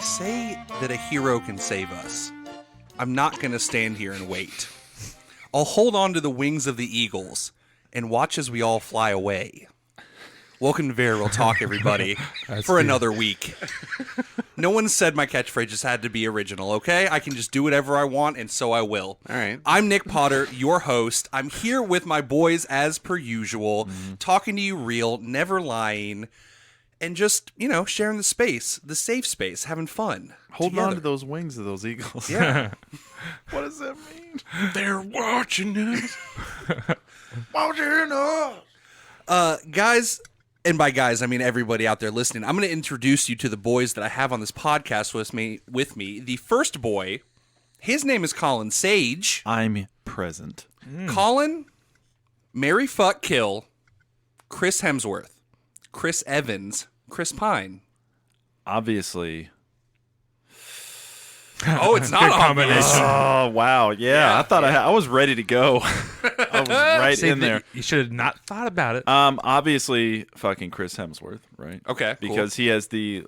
say that a hero can save us, I'm not going to stand here and wait. I'll hold on to the wings of the eagles and watch as we all fly away. Welcome to Very Real Talk, everybody, for another week. No one said my catchphrase just had to be original, okay? I can just do whatever I want, and so I will. All right. I'm Nick Potter, your host. I'm here with my boys as per usual, talking to you real, never lying, and just, sharing the space, the safe space, having fun. Holding on to those wings of those eagles. Yeah. What does that mean? They're watching us. Watching us. Guys, and by guys, I mean everybody out there listening, I'm going to introduce you to the boys that I have on this podcast with me. The first boy, his name is Colin Sage. I'm present. Colin, Mary Fuck Kill, Chris Hemsworth, Chris Evans, Chris Pine. Obviously. Oh, it's not Good combination. Oh, wow. Yeah. I thought I was ready to go. I was right in there. You should have not thought about it. Obviously, fucking Chris Hemsworth, right? Okay, cool. Because he has the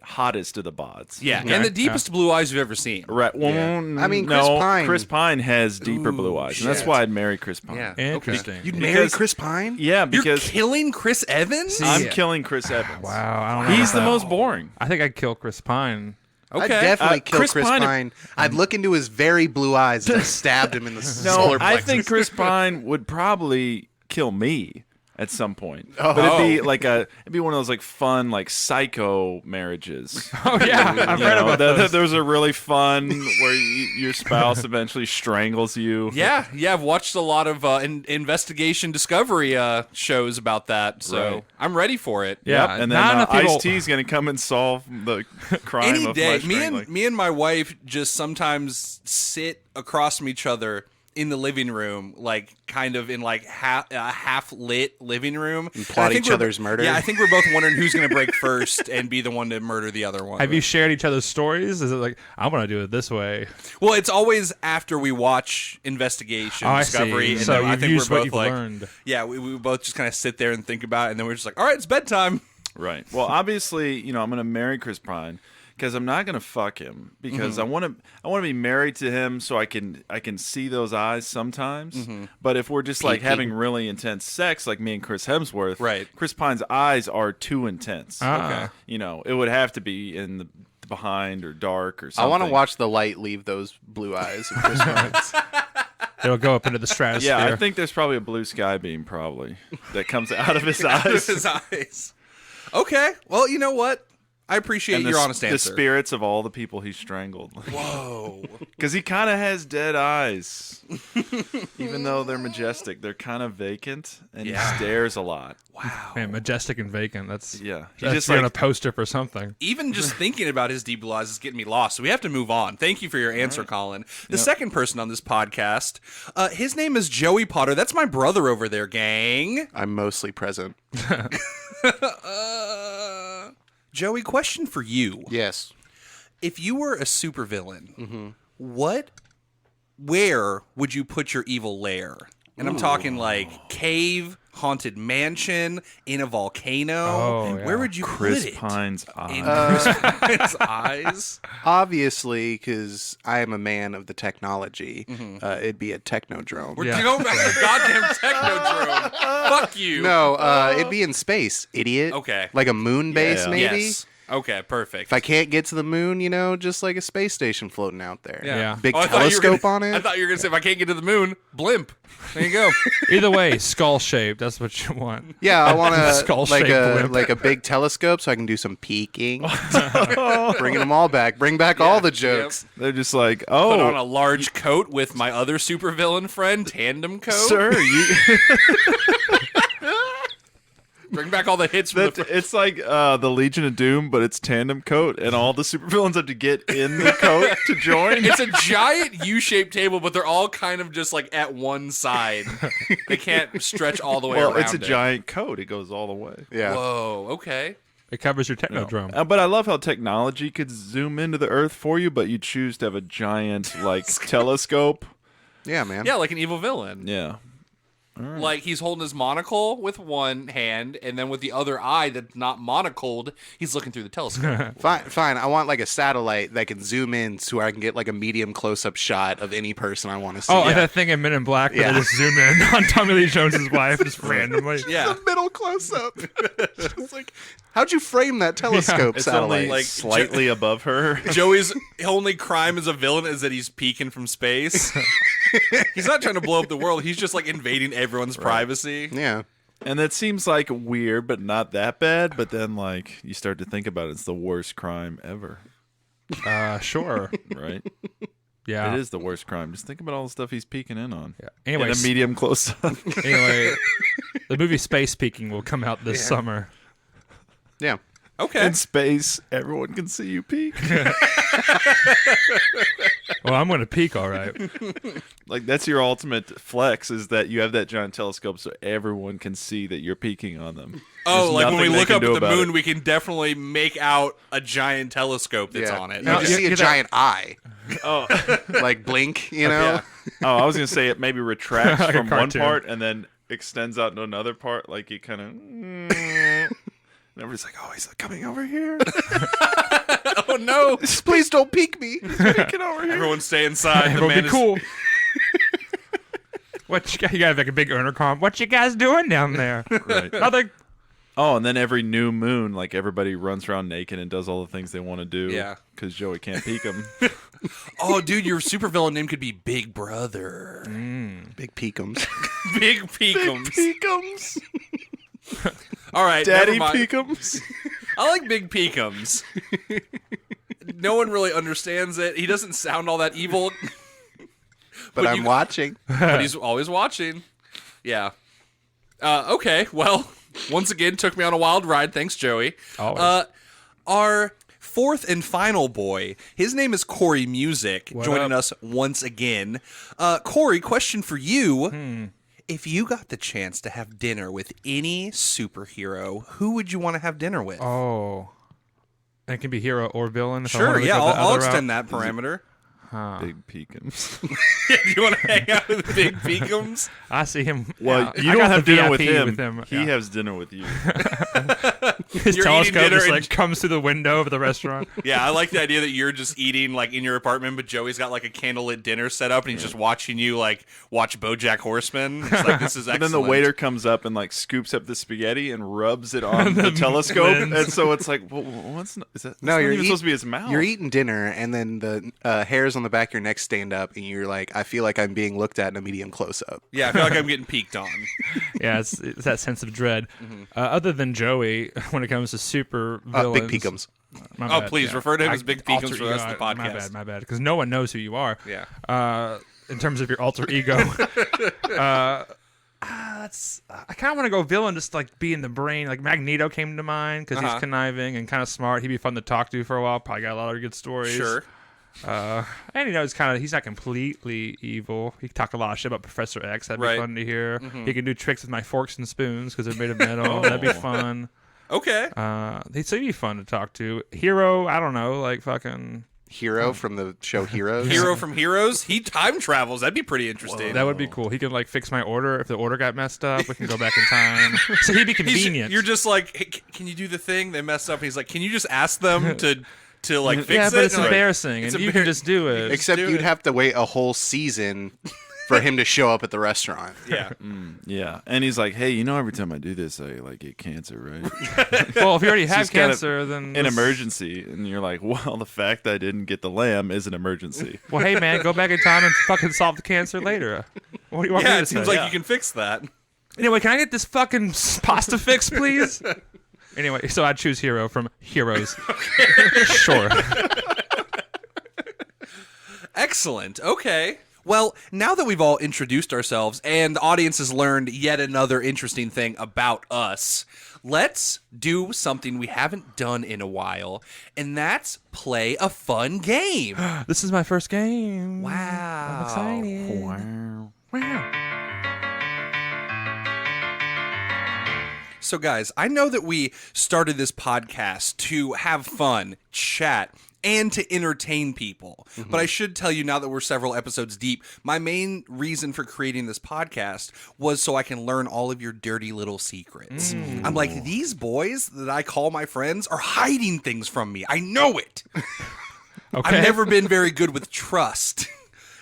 hottest of the bods. Yeah, and the deepest blue eyes you've ever seen. Right. Well, I mean, Chris Pine has deeper blue eyes, and that's why I'd marry Chris Pine. Yeah. Interesting. You'd marry Chris Pine? Yeah, You're because killing Chris Evans? I'm killing Chris Evans. Wow. I don't know He's about the that. most boring. I think I'd kill Chris Pine. Okay. I'd definitely kill Chris Chris Pine- Pine. I'd look into his very blue eyes and I stabbed him in the solar I plexus. think Chris Pine would probably kill me at some point. Oh. But it'd be one of those fun psycho marriages. Oh, yeah. I've read about those. Those are really fun where your spouse eventually strangles you. Yeah, I've watched a lot of investigation discovery shows about that, so Right. I'm ready for it. Yeah. Yep. And not then enough people- Ice-T's going to come and solve the crime Any of day, my strangling. me and my wife just sometimes sit across from each other in the living room, kind of in half lit living room, and plot I think each we're- other's murder. Yeah, I think we're both wondering who's going to break first and be the one to murder the other one. Have you shared each other's stories? Is it like, I'm going to do it this way? Well, it's always after we watch investigation Oh, I discovery, see. and So then I you've think used we're what both you've learned. yeah, we both just kind of sit there and think about it, and then we're just like, all right, it's bedtime. Right. Well, obviously, I'm going to marry Chris Pine because I'm not going to fuck him because I want to be married to him so I can see those eyes sometimes. But if we're just having really intense sex like me and Chris Hemsworth, Right. Chris Pine's eyes are too intense. Ah. It would have to be in the behind or dark or I something. want to watch the light leave those blue eyes of Chris Pine's. It'll go up into the stratosphere. Yeah, I think there's probably a blue sky beam that comes out of his Out of eyes. his eyes. Okay, well, you know what? I appreciate And your honest the answer. spirits of all the people he strangled. Whoa. Because he kind of has dead eyes. Even though they're majestic, they're kind of vacant, and he stares a lot. Wow. Man, majestic and vacant. That's Yeah. He That's just on a poster for something. Even just thinking about his deep blue eyes is getting me lost, so we have to move on. Thank you for your answer, Colin. The second person on this podcast, his name is Joey Potter. That's my brother over there, gang. I'm mostly present. Joey, question for you. Yes. If you were a supervillain, where would you put your evil lair? And I'm talking cave, haunted mansion, in a volcano. Oh, yeah. Where would you Chris put it? Pine's In eyes. Chris Pine's eyes? Obviously, because I am a man of the technology, it'd be a technodrome. We're Yeah. going back to the goddamn technodrome. Fuck you. No, it'd be in space, idiot. Okay. Like a moon base, Yeah. maybe? Yes. Okay, perfect. If I can't get to the moon, just like a space station floating out there. Yeah. Big I thought you were telescope gonna- on it. I thought you were going to say, if I can't get to the moon, blimp. There you go. Either way, skull shaped. That's what you want. Yeah, I want Skull-shaped blimp. like a big telescope so I can do some peeking. Bringing them all back. Bring back all the jokes. They're just like, Put on oh, a large coat with my other supervillain friend, tandem coat. sir, you. Bring back all the hits from the It's like the Legion of Doom, but it's tandem coat, and all the supervillains have to get in the coat to join. It's a giant U-shaped table, but they're all kind of just at one side. They can't stretch all the way around. It's a it. giant coat. It goes all the way. Yeah. Whoa. Okay. It covers your technodrome. But I love how technology could zoom into the Earth for you, but you choose to have a giant telescope. Yeah, man. Yeah, like an evil villain. Yeah. Like he's holding his monocle with one hand, and then with the other eye that's not monocled, he's looking through the telescope. Fine. I want like a satellite that can zoom in so I can get like a medium close-up shot of any person I want to see. Oh, like that thing in Men in Black where they just zoom in on Tommy Lee Jones's wife just randomly. Yeah. The middle close-up. Just like, how'd you frame that telescope It's satellite? only like slightly above her. Joey's only crime as a villain is that he's peeking from space. He's not trying to blow up the world. He's just like invading everyone's privacy. Yeah. And that seems like weird, but not that bad. But then, like, you start to think about it, it's the worst crime ever, Sure. right? Yeah. It is the worst crime. Just think about all the stuff he's peeking in on. Yeah. In Anyway, a medium close up. anyway, the movie Space Peeking will come out this summer. Yeah. Okay. In space, everyone can see you peek. Well, I'm going to peek, all right. Like, that's your ultimate flex, is that you have that giant telescope so everyone can see that you're peeking on them. Oh, There's like when we nothing they look can up do at the about moon, it. we can definitely make out a giant telescope that's Yeah. on it. You Now, just see a you- giant eye. Oh, Like blink, you know? Yeah. I was going to say it maybe retracts Like a from one cartoon. part and then extends out to another part. Like, you kind of... And everybody's like, oh, he's coming over here. Oh no! Please don't peek me. Peeking over here. Everyone stay inside. The It'll man be is cool. What you got like a big intercom? What you guys doing down there? Right. Nothing. Oh, and then every new moon, like, everybody runs around naked and does all the things they want to do. Yeah. Because Joey can't peek them. Oh, dude, your supervillain name could be Big Brother. Big Peekums. Big Peekums. Peekums. All right, Daddy never mind. Peekums. I like Big Peekums. No one really understands it. He doesn't sound all that evil, But I'm watching. but he's always watching. Yeah. Okay, well, once again, took me on a wild ride. Thanks, Joey. Always. Our fourth and final boy, his name is Corey Music, What joining up? us once again. Corey, question for you. If you got the chance to have dinner with any superhero, who would you want to have dinner with? Oh. And it can be hero or villain. If I Sure, wanted to yeah, go the I'll other extend route. that parameter. Big Peekums. Do you want to hang out with Big Peekums? I see him. Well, yeah, you I don't got have the dinner with VIP him. He Yeah. has dinner with you. His You're eating telescope dinner just and- like comes through the window of the restaurant. Yeah, I like the idea that you're just eating like in your apartment, but Joey's got like a candlelit dinner set up, and he's just watching you like watch BoJack Horseman. It's like this is And excellent. then the waiter comes up and like scoops up the spaghetti and rubs it on the telescope, lens. and so it's like, well, what's not, is that? That's No, not you're even supposed to be his mouth. You're eating dinner, and then the hairs on the back of your neck stand up, and you're like, I feel like I'm being looked at in a medium close-up. Yeah, I feel like I'm getting peeked on. Yeah, it's that sense of dread. Other than Joey, when it comes to super villains, Big Peekums. My Oh, bad, please, refer to him as Big Peekums alter for the rest of the ego. podcast. My bad. Because no one knows who you are. Yeah. In terms of your alter ego, I kind of want to go villain, just like be in the brain. Like Magneto came to mind because he's conniving and kind of smart. He'd be fun to talk to for a while. Probably got a lot of good stories. Sure. And he's not completely evil. He can talk a lot of shit about Professor X. That'd be Right. fun to hear. He can do tricks with my forks and spoons because they're made of metal. That'd be fun. Okay. He'd be fun to talk to. Hero, I don't know, like fucking. Hero from the show Heroes. Hero from Heroes. He time travels. That'd be pretty interesting. That would be cool. He could like fix my order if the order got messed up. We can go back in time. So he'd be convenient. You're just like, hey, can you do the thing? They messed up. He's like, can you just ask them to like fix it? yeah, but it's And I'm like, embarrassing, it's and you can embar- just do it. Except do you'd it. have to wait a whole season for him to show up at the restaurant. Yeah. Yeah, and he's like, hey, you know, every time I do this, I like get cancer, right? Well, if you already have just kind of cancer, then An emergency, and you're like, well, the fact that I didn't get the lamb is an emergency. Well, hey man, go back in time and fucking solve the cancer later. What do you want me Yeah, to it seems say? like you can fix that. Anyway, can I get this fucking pasta fix, please? Anyway, so I'd choose Hero from Heroes. Sure. Excellent. Okay. Well, now that we've all introduced ourselves and the audience has learned yet another interesting thing about us, let's do something we haven't done in a while, and that's play a fun game. This is my first game. Wow. I'm excited. Wow. So, guys, I know that we started this podcast to have fun, chat, and to entertain people. But I should tell you now that we're several episodes deep, my main reason for creating this podcast was so I can learn all of your dirty little secrets. I'm like, these boys that I call my friends are hiding things from me. I know it. Okay. I've never been very good with trust.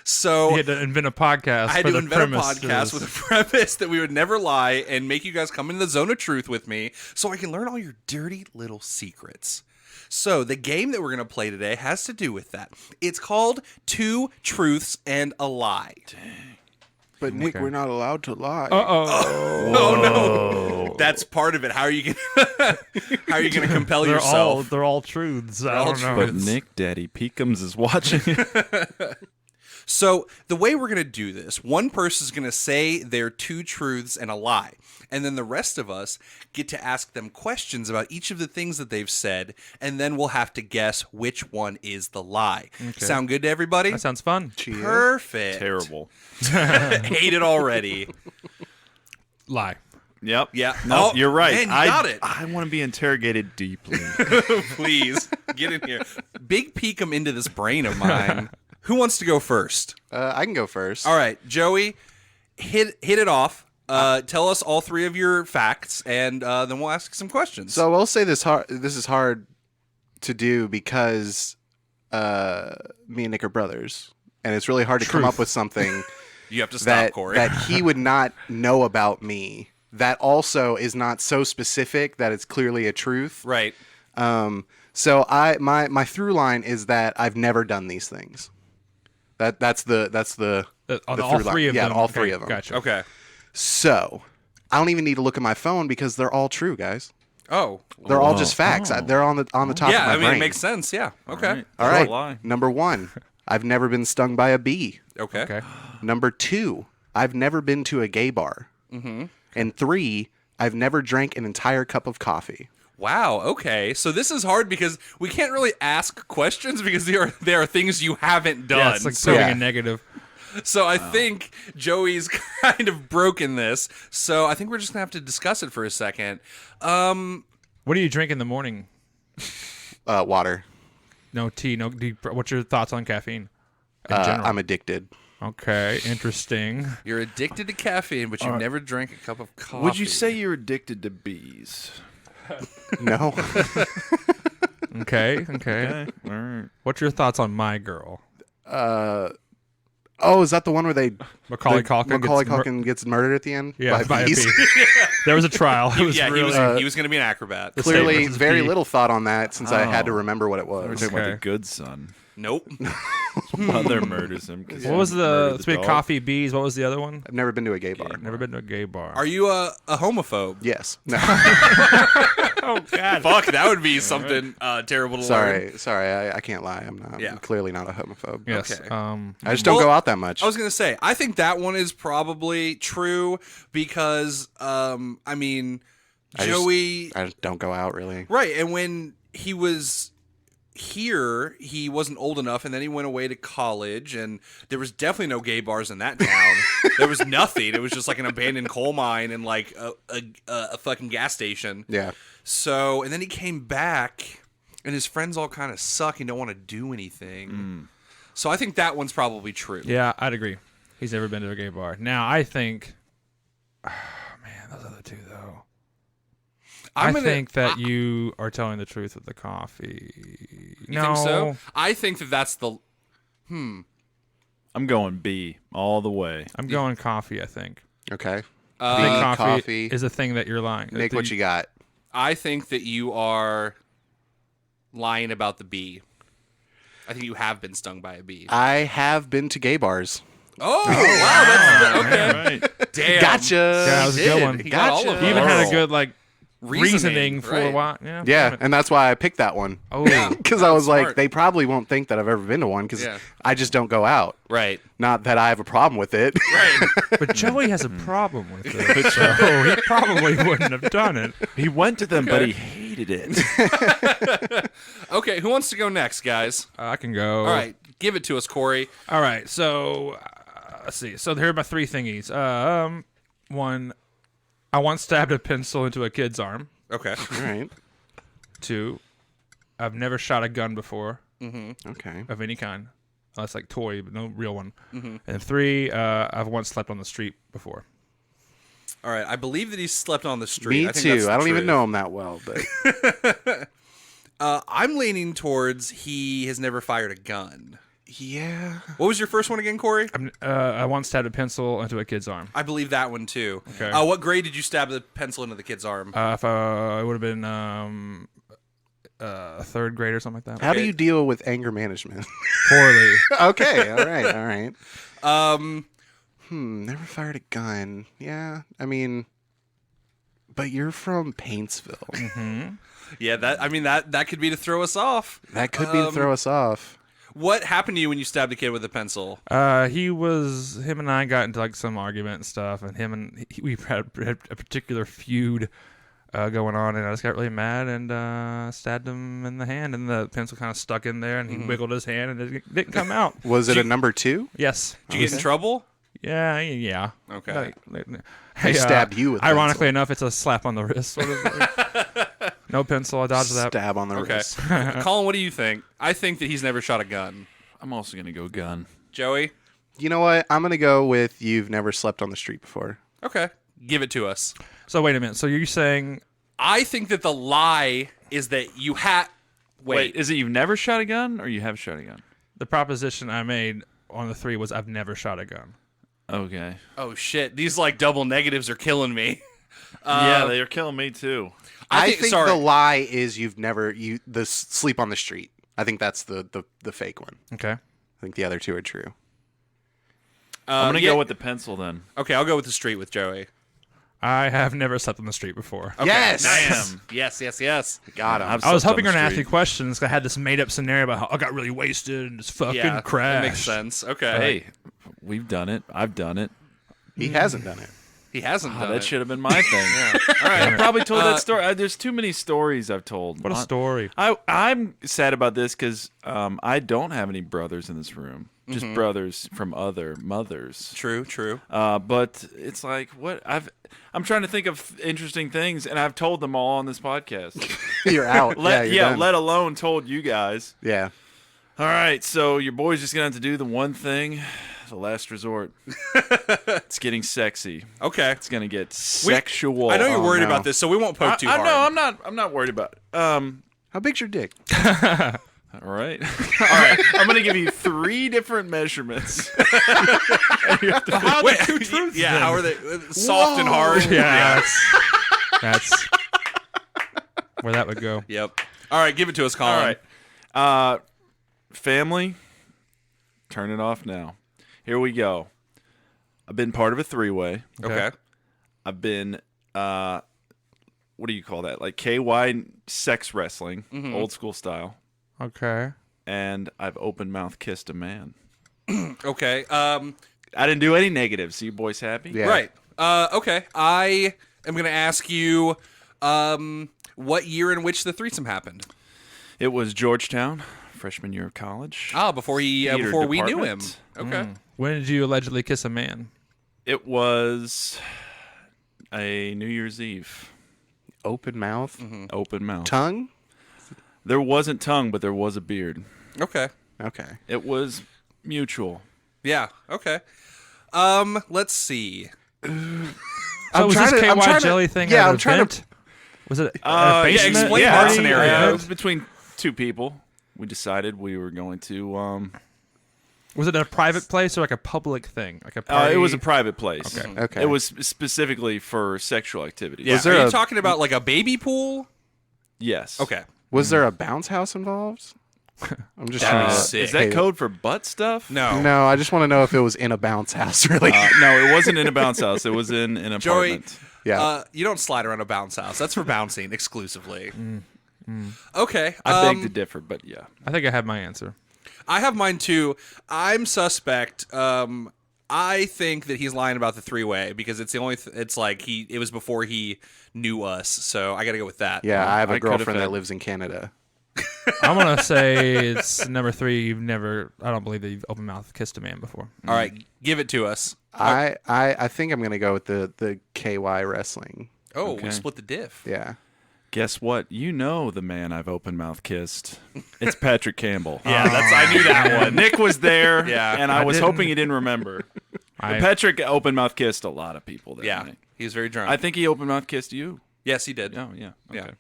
So You had to invent a podcast. I had for to the invent a premise podcast is- with a premise that we would never lie and make you guys come into the zone of truth with me so I can learn all your dirty little secrets. So the game that we're going to play today has to do with that. It's called Two Truths and a Lie. But Nick, we're not allowed to lie. Oh no, that's part of it. How are you going to compel yourself? They're all truths. I all don't know. But Nick, Daddy Peekums is watching. So the way we're going to do this, one person is going to say their two truths and a lie. And then the rest of us get to ask them questions about each of the things that they've said. And then we'll have to guess which one is the lie. Sound good to everybody? That sounds fun. Perfect. Terrible. Hate it already. Lie. Yep. Yeah. No, Oh, you're right. man, you I got it. I want to be interrogated deeply. Please, get in here. Big peek 'em into this brain of mine. Who wants to go first? I can go first. All right, Joey, hit it off. Tell us all three of your facts, and then we'll ask some questions. So I will say this is hard to do because me and Nick are brothers, and it's really hard to come up with something you have to stop, that Corey. that he would not know about me. That also is not so specific that it's clearly a truth. Right. So my through line is that I've never done these things. That's the All through three line. of Yeah, them. all Okay, three of them. Gotcha. Okay. So I don't even need to look at my phone because they're all true, guys. Oh. They're all just facts. They're on the top Yeah, of my I mean, brain. it makes sense. Yeah. Okay. All Don't right. lie. Number 1, I've never been stung by a bee. Okay. Okay. Number 2, I've never been to a gay bar. Mm-hmm. And 3, I've never drank an entire cup of coffee. Wow. Okay. So this is hard because we can't really ask questions because there are things you haven't done. Yeah, it's like so, proving Yeah. a negative. so I think Joey's kind of broken this. So I think we're just gonna have to discuss it for a second. What do you drink in the morning? Water. No tea. No. What's your thoughts on caffeine? In general? I'm addicted. Okay. Interesting. You're addicted to caffeine, but you've never drank a cup of coffee. Would you say you're addicted to bees? No. Okay. Okay. Okay. All right. What's your thoughts on My Girl? Oh, is that the one where Macaulay Culkin Culkin gets murdered at the end? Yeah, by a bees? bee. There was a trial. It was Yeah, really. he was going to be an acrobat. Clearly, versus very bee. little thought on that since I had to Oh. remember what it We're was. talking about Okay. the good son. Nope. Mother murders him. 'Cause What was he the murdered three dog. coffee bees? What was the other one? I've never been to a gay bar. Never been to a gay bar. Are you a homophobe? Yes. No. Oh God. Fuck, that would be something terrible to learn. Sorry. I can't lie. I'm not. Yeah. I'm clearly not a homophobe. Yes. Okay. I just don't Well, go out that much. I was gonna say, I think that one is probably true because, I mean, Joey, I just don't go out really. right? And when he was here, he wasn't old enough, and then he went away to college, and there was definitely no gay bars in that town. There was nothing. It was just like an abandoned coal mine and like a fucking gas station. Yeah. So, and then he came back, and his friends all kind of suck and don't want to do anything. So I think that one's probably true. Yeah, I'd agree. He's never been to a gay bar. Now I think. Oh, man, those other two though. I think that you are telling the truth with the coffee. You think so? I think that that's the. I'm going B all the way. I'm going coffee. I think. Okay. I think coffee, coffee. is a thing that you're lying. Nick, that what you got? I think that you are lying about the bee. I think you have been stung by a bee. I have been to gay bars. Oh, wow. That's, okay. Right. Damn. Gotcha. Yeah, that was a good one. He got all of Gotcha. He even them. had a good like Reasoning, reasoning for right. a while. Yeah. Yeah, damn it. and that's why I picked that one. Oh. Because I was like, smart. they probably won't think that I've ever been to one because Yeah. I just don't go out. Right. Not that I have a problem with it. Right. But Joey has a problem with it, so he probably wouldn't have done it. He went to them, but he hated it. Okay, who wants to go next, guys? I can go. All right, give it to us, Corey. All right. So let's see. So here are my three thingies. One, I once stabbed a pencil into a kid's arm. Okay. All right. 2, I've never shot a gun before. Okay. of any kind. That's like toy, but no real one. And 3, I've once slept on the street before. All right, I believe that he's slept on the street. Me I think too. that's the I don't even truth. know him that well, but I'm leaning towards he has never fired a gun. yeah. What was your first one again, Corey? I once stabbed a pencil into a kid's arm. I believe that one too. Okay. What grade did you stab the pencil into the kid's arm? If it would have been 3rd grade or something like that. How do you deal with anger management? Poorly. Okay. All right. Never fired a gun. Yeah. I mean, but you're from Paintsville. Yeah, that could be to throw us off. That could be to throw us off. What happened to you when you stabbed a kid with a pencil? Him and I got into like some argument and stuff, and we had a particular feud going on, and I just got really mad and stabbed him in the hand, and the pencil kind of stuck in there, and he wiggled his hand, and it didn't come out. Was it a number 2? Yes. Did you get in trouble? Yeah. Okay. They stabbed you with a ironically pencil. enough, it's a slap on the wrist. Sort of. No pencil. I dodged that. Stab on the Okay. wrist. Colin, what do you think? I think that he's never shot a gun. I'm also gonna go gun. Joey? You know what? I'm gonna go with you've never slept on the street before. Okay. Give it to us. So wait a minute. So you're saying I think that the lie is that you had... Wait, is it you've never shot a gun or you have shot a gun? the proposition I made on the 3 was I've never shot a gun. Okay. Oh, shit. These, like, double negatives are killing me. Yeah, they are killing me too. I think the lie is you've never sleep on the street. I think that's the fake one. Okay. I think the other 2 are true. I'm gonna go with the pencil then. Okay, I'll go with the street with Joey. I have never slept on the street before. Okay. Yes! Damn. Yes. Got him. I was hoping you're going to ask me questions. I had this made-up scenario about how I got really wasted and just fucking Yeah, crashed. that makes sense. Okay. Hey, we've done it. I've done it. He hasn't done it. He hasn't done That it. should have been my thing. All right, I probably told that story. There's too many stories I've told. What a story. I'm sad about this because I don't have any brothers in this room. Just brothers from other mothers. True. But it's like I'm trying to think of interesting things, and I've told them all on this podcast. You're out. You're done. Let alone told you guys. Yeah. All right, so your boy's just gonna have to do the one thing, the last resort. It's getting sexy. Okay. It's gonna get sexual. I know you're worried no. about this, so we won't poke too hard. No, I'm not worried about it. How big's your dick? All right. All right. I'm going to give you 3 different measurements. How Wait, the two truths? yeah, how are they? Soft and hard? Yeah, that's where that would go. Yep. All right, give it to us, Colin. All right. Family, turn it off now. Here we go. I've been part of a 3-way. Okay. I've been, what do you call that? Like KY sex wrestling, old school style. Okay. And I've open mouth kissed a man. Okay. I didn't do any negatives. So you boys happy? Yeah. Right. Okay. I am going to ask you what year in which the threesome happened. It was Georgetown, freshman year of college. Before Theater we knew him. department. Okay. When did you allegedly kiss a man? It was a New Year's Eve. Open mouth. Open mouth. Tongue? There wasn't tongue, but there was a beard. Okay. Okay. It was mutual. Yeah. Okay. Let's see. So was this KY jelly thing? Yeah, at I'm an trying event? to. Was it a basement? explain yeah, that party? scenario. It was between 2 people. We decided we were going to. Was it a private place or like a public thing? Like a party? It was a private place. Okay. Okay. It was specifically for sexual activity. Yeah. Was there Are you a- talking about like a baby pool? Yes. Okay. Was there a bounce house involved? I'm just That'd trying be to. sick. Is that code for butt stuff? No. No, I just want to know if it was in a bounce house, really. No, it wasn't in a bounce house. It was in an Joey, apartment. Yeah. you don't slide around a bounce house. That's for bouncing exclusively. Okay. I beg to differ, but yeah. I think I have my answer. I have mine too. I'm suspect. I think that he's lying about the 3-way because it's the only. It's like it was before he knew us, so I got to go with that. Yeah, I have I a could've girlfriend had- that lives in Canada. I'm gonna say it's number 3. You've never. I don't believe that you've open mouth kissed a man before. All right, give it to us. I think I'm gonna go with the KY wrestling. Oh, Okay. we split the diff. Yeah. Guess what? You know the man I've open mouth kissed. It's Patrick Campbell. Yeah, I knew that one. Nick was there, Yeah. and I was hoping he didn't remember. I- Patrick open mouth kissed a lot of people that Yeah, night. he was very drunk. I think he open mouth kissed you. Yes, he did. Oh, yeah. Yeah. Okay.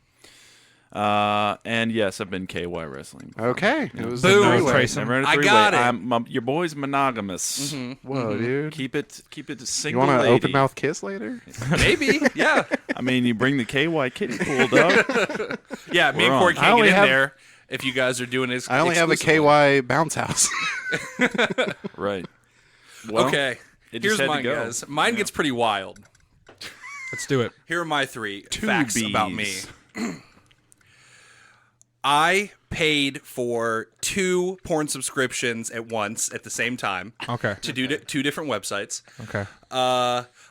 And yes, I've been KY wrestling. Okay. It was Boom. a three-way. Trace. Never had a I three-way. got it. Your boy's monogamous. Whoa, dude. Keep it You single. want an lady. open mouth kiss later? Maybe. Yeah. I mean, you bring the KY kiddie pool, dog. Yeah. Me We're and Corey on. I can't only get in have- there if you guys are doing it. I only have a KY bounce house. Right. Well, Okay. it Here's just had to mine, go. guys. Mine gets pretty wild. Let's do it. Here are my 3 facts about me. bees. I paid for 2 porn subscriptions at once at the same time Okay. to do 2 different websites. Okay.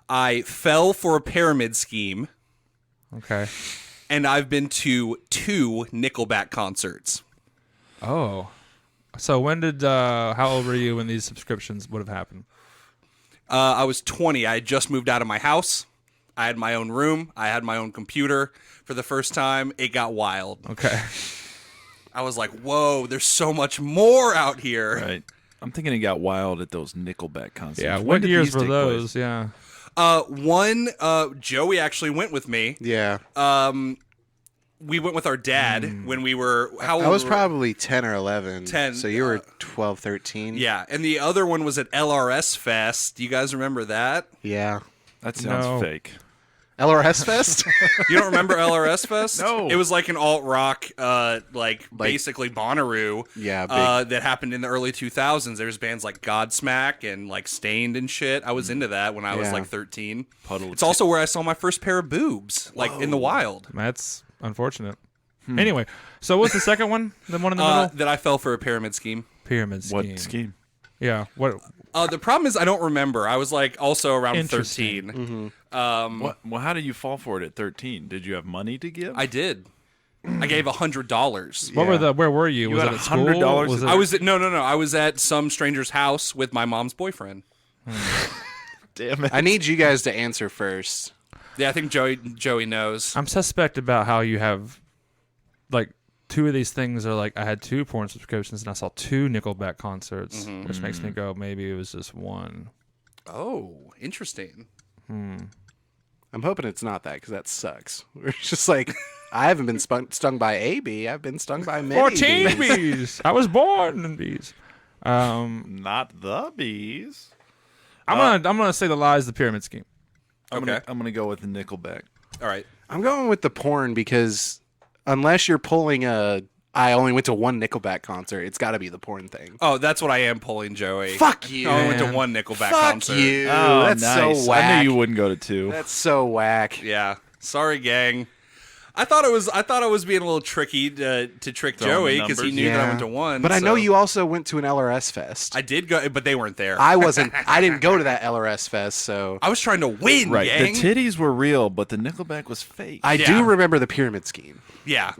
I fell for a pyramid scheme, Okay. and I've been to 2 Nickelback concerts. Oh. So when did how old were you when these subscriptions would have happened? I was 20. I had just moved out of my house. I had my own room. I had my own computer for the first time. It got wild. Okay. I was like, whoa, there's so much more out here. Right. I'm thinking it got wild at those Nickelback concerts. Yeah. When What did years these were take those? place? Yeah. Joey actually went with me. Yeah. We went with our dad when we were, how old I was were- probably 10 or 11. 10, So you were 12, 13. Yeah, and the other one was at LRS Fest. Do you guys remember that? Yeah. That sounds No. fake. LRS Fest? You don't remember LRS Fest? No. It was like an alt rock, basically Bonnaroo. Yeah, big. that happened in the early 2000s. There's bands like Godsmack and like Stained and shit. I was into that when I was Yeah. like 13. Puddle It's also where I saw my first pair of boobs, like in the wild. That's unfortunate. Anyway, so what's the second one? The one in the middle? That I fell for a pyramid scheme. Pyramid scheme. What scheme? Yeah. What? The problem is I don't remember. I was like also around Interesting. 13. What? Well, how did you fall for it at 13? Did you have money to give? I did. I gave $100. What were Yeah. the? Where were you? You Was had it at school? $100 Was it, I was at, no. I was at some stranger's house with my mom's boyfriend. Damn it. I need you guys to answer first. Yeah, I think Joey knows. I'm suspect about how you have, like, 2 of these things are like I had 2 porn subscriptions and I saw 2 Nickelback concerts, which makes me go maybe it was just one. Oh, interesting. I'm hoping it's not that because that sucks. We're just like, I haven't been stung by a bee. I've been stung by many 14 bees. bees. I was born in bees. Not the bees. I'm gonna say the lie is the pyramid scheme. I'm gonna go with the Nickelback. All right. I'm going with the porn because unless you're pulling I only went to one Nickelback concert, it's got to be the porn thing. Oh, that's what I am pulling, Joey. Fuck you. I only went to man. one Nickelback Fuck concert. you. Oh, That's nice. so whack. I knew you wouldn't go to 2. That's so whack. Yeah. Sorry, gang. I thought I was being a little tricky to trick Throwing Joey the because he numbers. knew that I went to one. But I know so- you also went to an LRS Fest. I did go, but they weren't there. I didn't go to that LRS Fest, so I was trying to win, Right. gang. The titties were real, but the Nickelback was fake. I Yeah. do remember the pyramid scheme. Yeah.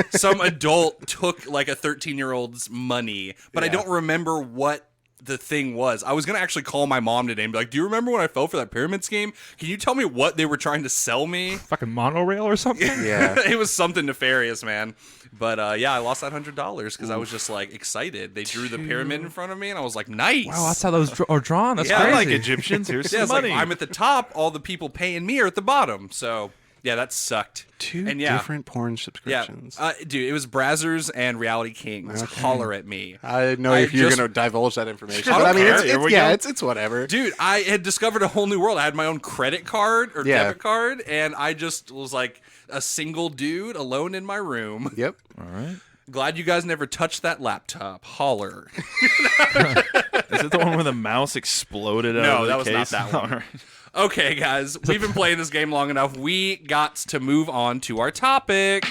Some adult took like a 13-year-old's money, but I Yeah. don't remember what the thing was. I was going to actually call my mom today and be like, do you remember when I fell for that pyramid scheme? Can you tell me what they were trying to sell me? Fucking monorail or something. Yeah. It was something nefarious, man. But yeah, I lost that $100 because I was just like excited. They drew the pyramid in front of me and I was like, nice. Wow, that's how those are drawn. That's Yeah, I crazy. like Egyptians. Here's yeah, some it's like money. I'm at the top. All the people paying me are at the bottom. So yeah, that sucked. 2 and yeah, different porn yeah, subscriptions. dude, it was Brazzers and Reality Kings. Holler at me. I didn't know I if you're just- going to divulge that information. I But I don't mean, care. it's, Here we yeah, go. it's whatever. Dude, I had discovered a whole new world. I had my own credit card or Yeah. debit card, and I just was like a single dude alone in my room. Yep. All right. Glad you guys never touched that laptop. Holler. Is it the one where the mouse exploded out No, of the that was not case? that one. All right. Okay, guys, we've been playing this game long enough. We got to move on to our topic.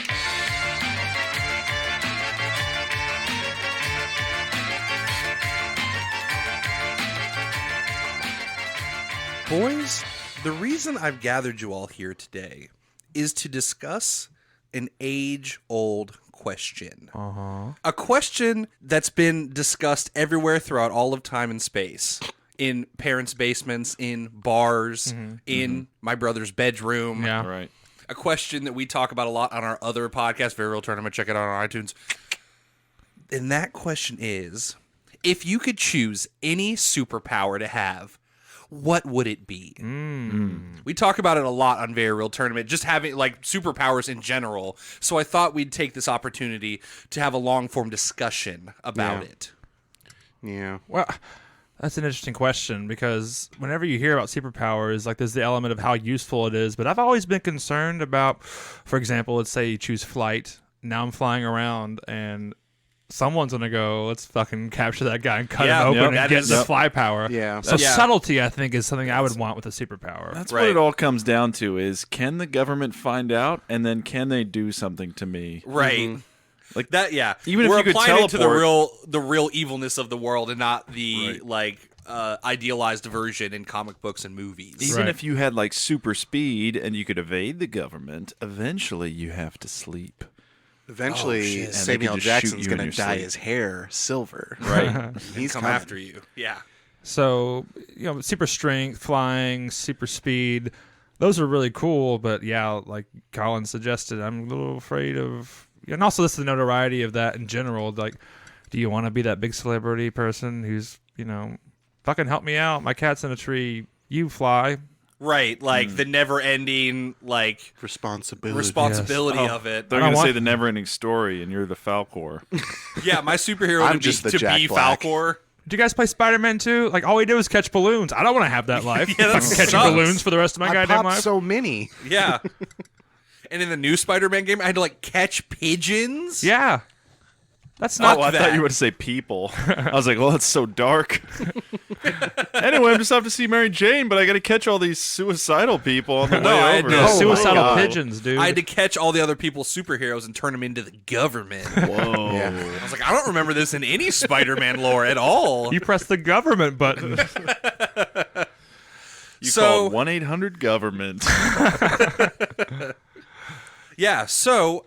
Boys, the reason I've gathered you all here today is to discuss an age-old question. A question that's been discussed everywhere throughout all of time and space. In parents' basements, in bars, in my brother's bedroom. Yeah. All right. a question that we talk about a lot on our other podcast, Very Real Tournament. Check it out on iTunes. And that question is, if you could choose any superpower to have, what would it be? We talk about it a lot on Very Real Tournament, just having like superpowers in general. So I thought we'd take this opportunity to have a long-form discussion about it. Yeah. Well, that's an interesting question because whenever you hear about superpowers, like there's the element of how useful it is. But I've always been concerned about, for example, let's say you choose flight. Now I'm flying around and someone's going to go, let's fucking capture that guy and cut him open and get the fly power. Yeah. So subtlety, I think, is something I would want with a superpower. That's what it all comes down to is, can the government find out, and then can they do something to me? Right. Like that, yeah. Even if we're you could applying it to teleport- the real evilness of the world and not the idealized version in comic books and movies. Even if you had like super speed and you could evade the government, eventually you have to sleep. Eventually, And Samuel they could just shoot Jackson's you in going your to dye sleep. his hair silver. Right. He's come coming. after you. Yeah. So, super strength, flying, super speed, those are really cool. But yeah, like Colin suggested, I'm a little afraid of, and also this is the notoriety of that in general. Like, do you want to be that big celebrity person who's, fucking help me out? My cat's in a tree. You fly. Right, like the never-ending Responsibility. of it. They're going to say the never-ending story, and you're the Falcor. Yeah, my superhero I'm would just be the to Jack be Black. Falcor. Do you guys play Spider-Man 2? Like, all we did was catch balloons. I don't want to have that life. Yeah, that Fucking catching sucks. balloons for the rest of my I goddamn popped life. so many. Yeah. And in the new Spider-Man game, I had to catch pigeons. Yeah. That's not I that. thought you were to say people. I was like, well, that's so dark. Anyway, I'm just off to see Mary Jane, but I got to catch all these suicidal people on the way I had over. to- Oh, suicidal my God. pigeons, dude. I had to catch all the other people's superheroes and turn them into the government. Whoa. Yeah. I was like, I don't remember this in any Spider-Man lore at all. You press the government button. You So- called 1-800-GOVERNMENT. Yeah, so,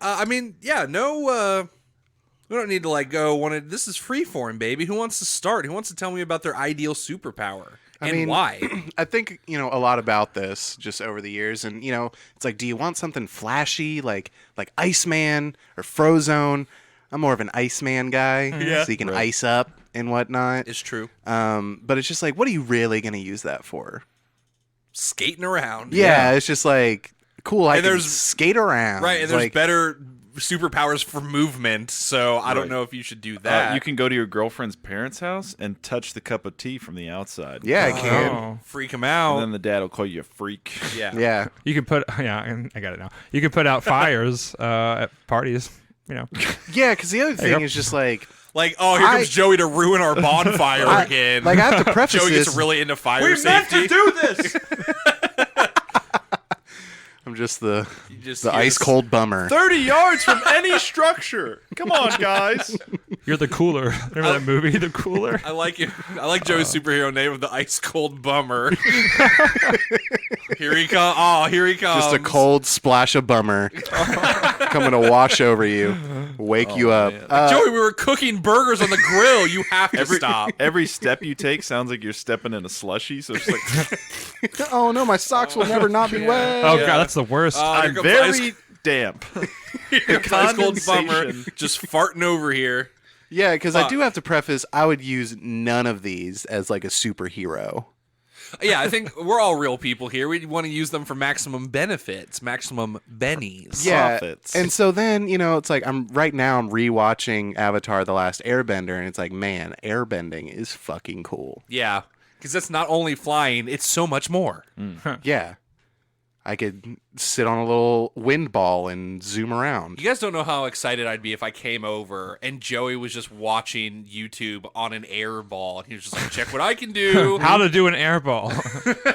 we don't need to go. This is freeform, baby. Who wants to start? Who wants to tell me about their ideal superpower and why? I think, a lot about this just over the years. And, it's like, do you want something flashy like Iceman or Frozone? I'm more of an Iceman guy. Yeah. So you can ice up and whatnot. It's true. But it's just like, what are you really going to use that for? Skating around. Yeah, it's just like, cool, I And can there's- skate around. Right, and there's like, better superpowers for movement, so I don't Right. know if you should do that. You can go to your girlfriend's parents' house and touch the cup of tea from the outside. Yeah, I can. Oh. freak them And out. then the dad will call you a freak. Yeah. Yeah. You can put, and I got it now. You can put out fires at parties, Yeah, because the other you thing go. is just like, Like, oh, here comes Joey to ruin our bonfire again. like I have to preface Joey this. gets really into fire safety. do this! I'm just the just the hear ice this- cold bummer. 30 yards from any structure. Come on, guys. You're the cooler. Remember that movie, The Cooler? I like it. I like Joey's superhero name of the ice cold bummer. Here he comes. Oh, here he comes. Just a cold splash of bummer coming to wash over you, wake you up. Joey, we were cooking burgers on the grill. You have to stop. Every step you take sounds like you're stepping in a slushy. So it's like, Oh no, my socks will never not be wet. Oh, God, that's the worst. Here I'm comes very damp. Here comes ice cold bummer condensation. just farting over here. Yeah, because I do have to preface, I would use none of these as like a superhero. Yeah, I think we're all real people here. We want to use them for maximum benefits, maximum bennies. Yeah, Profits. and so then it's like I'm rewatching Avatar: The Last Airbender, and it's like, man, airbending is fucking cool. Yeah, because that's not only flying; it's so much more. Yeah, I could sit on a little wind ball and zoom around. You guys don't know how excited I'd be if I came over and Joey was just watching YouTube on an air ball, and he was just like, "Check what I can do." How to do an air ball.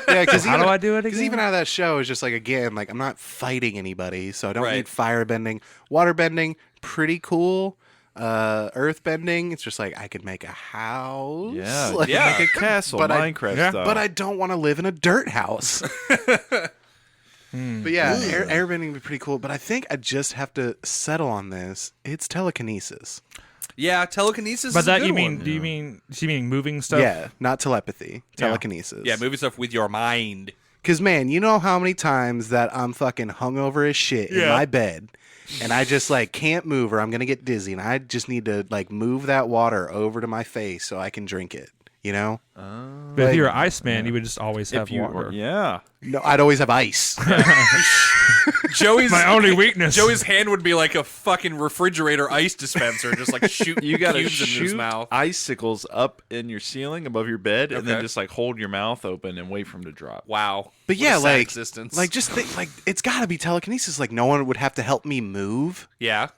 Yeah, because How do I do it Because again? even out of that show, it's just like, again, like I'm not fighting anybody, so I don't Right. need fire bending. Water bending, pretty cool. Earth bending, it's just like I could make a house. Yeah, Like, Yeah. make a castle, But I- Minecraft Yeah. style. But I don't want to live in a dirt house. But yeah, airbending would be pretty cool. But I think I just have to settle on this. It's telekinesis. Yeah, telekinesis. But is a that good you mean? one. Do you mean moving stuff? Yeah, not telepathy. Telekinesis. Yeah, moving stuff with your mind. Because, man, you know how many times that I'm fucking hungover as shit in my bed, and I just, like, can't move or I'm going to get dizzy, and I just need to, like, move that water over to my face so I can drink it, you know? But if you're an Iceman, you would just always have water. Yeah. No, I'd always have ice. Joey's My only weakness. Joey's hand would be like a fucking refrigerator ice dispenser, just like shoot You got to cubes in his shoot mouth. icicles up in your ceiling above your bed, and then Okay. just like hold your mouth open and wait for them to drop. Wow. But What yeah, a sad like, existence. just think, like, it's got to be telekinesis. Like, no one would have to help me move. yeah,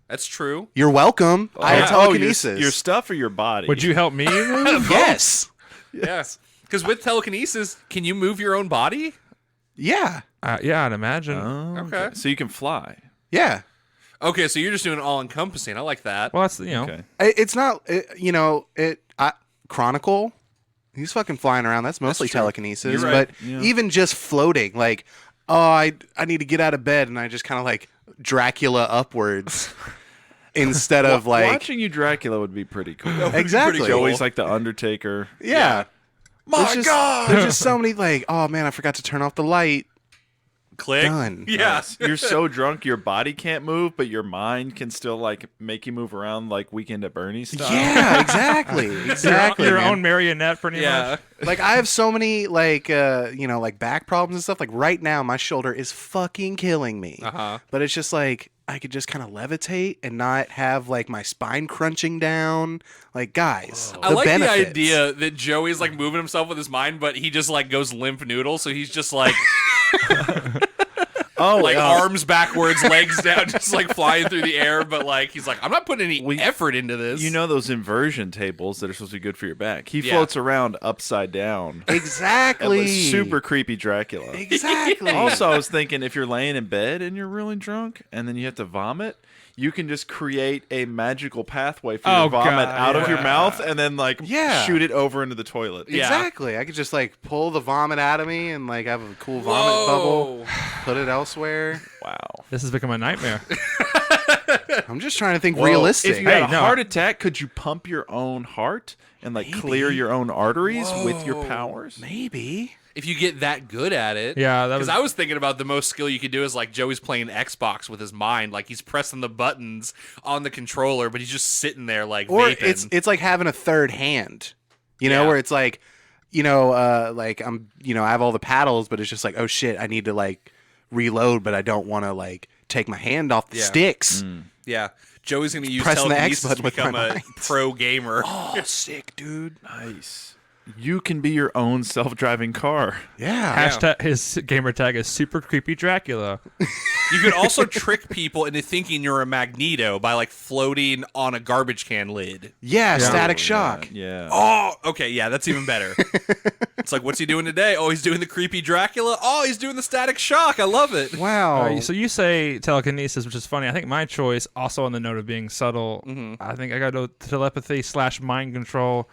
that's true. You're welcome. I have telekinesis. Your stuff or your body? Would you help me move? Yes. Yes, because with telekinesis, can you move your own body? Yeah. Yeah, I'd imagine. Oh, Okay. So you can fly. Yeah. Okay, so you're just doing all encompassing. I like that. Well, that's, you know. Okay. It's not, Chronicle, he's fucking flying around. That's mostly true. telekinesis. You're right. But Yeah. even just floating, like, I need to get out of bed, and I just kind of like Dracula upwards instead of like. Watching you Dracula would be pretty cool. Exactly. pretty cool. Always like the Undertaker. Yeah. My God! There's just so many, like, oh man, I forgot to turn off the light. Click. Done. Yes. You're so drunk your body can't move, but your mind can still like make you move around like Weekend at Bernie's style. Yeah, exactly. Exactly. Your man. own marionette, pretty Yeah. much. Like, I have so many, like, like back problems and stuff. Like, right now, my shoulder is fucking killing me. Uh-huh. But it's just like, I could just kind of levitate and not have, like, my spine crunching down. Like, guys, I the like benefits. the idea that Joey's like moving himself with his mind, but he just like goes limp noodle, so he's just like Oh, like yeah. arms backwards, legs down, just like flying through the air. But like he's like, I'm not putting any effort into this. You know those inversion tables that are supposed to be good for your back. He Yeah. floats around upside down. Exactly. Like super creepy Dracula. Exactly. Also, I was thinking if you're laying in bed and you're really drunk and then you have to vomit, you can just create a magical pathway for Oh, your vomit God, out of your yeah. mouth and then like Yeah. shoot it over into the toilet. Yeah. Exactly. I could just, like, pull the vomit out of me and, like, have a cool vomit bubble, put it elsewhere. Wow. This has become a nightmare. I'm just trying to think Well, realistic. If you had a no. heart attack, could you pump your own heart and like clear your own arteries with your powers? Maybe. if you get that good at it. Yeah, that because was- I was thinking about the most skill you could do is like Joey's playing Xbox with his mind, like he's pressing the buttons on the controller, but he's just sitting there like Or vaping. it's like having a third hand, you know, Yeah. where it's like, like I'm, I have all the paddles, but it's just like, oh shit, I need to like reload, but I don't want to like take my hand off the Yeah. sticks. Yeah, Joey's gonna use Pressing the X telekinesis to button with become my a mind. pro gamer. Oh, sick, dude. Nice. You can be your own self-driving car. Yeah. Hashtag his gamer tag is super creepy Dracula. You could also trick people into thinking you're a Magneto by like floating on a garbage can lid. Yeah, static shock. Yeah. Oh, okay, yeah, that's even better. It's like, what's he doing today? Oh, he's doing the creepy Dracula. Oh, he's doing the static shock. I love it. Wow. So you say telekinesis, which is funny. I think my choice, also on the note of being subtle, I think I got to telepathy / mind control.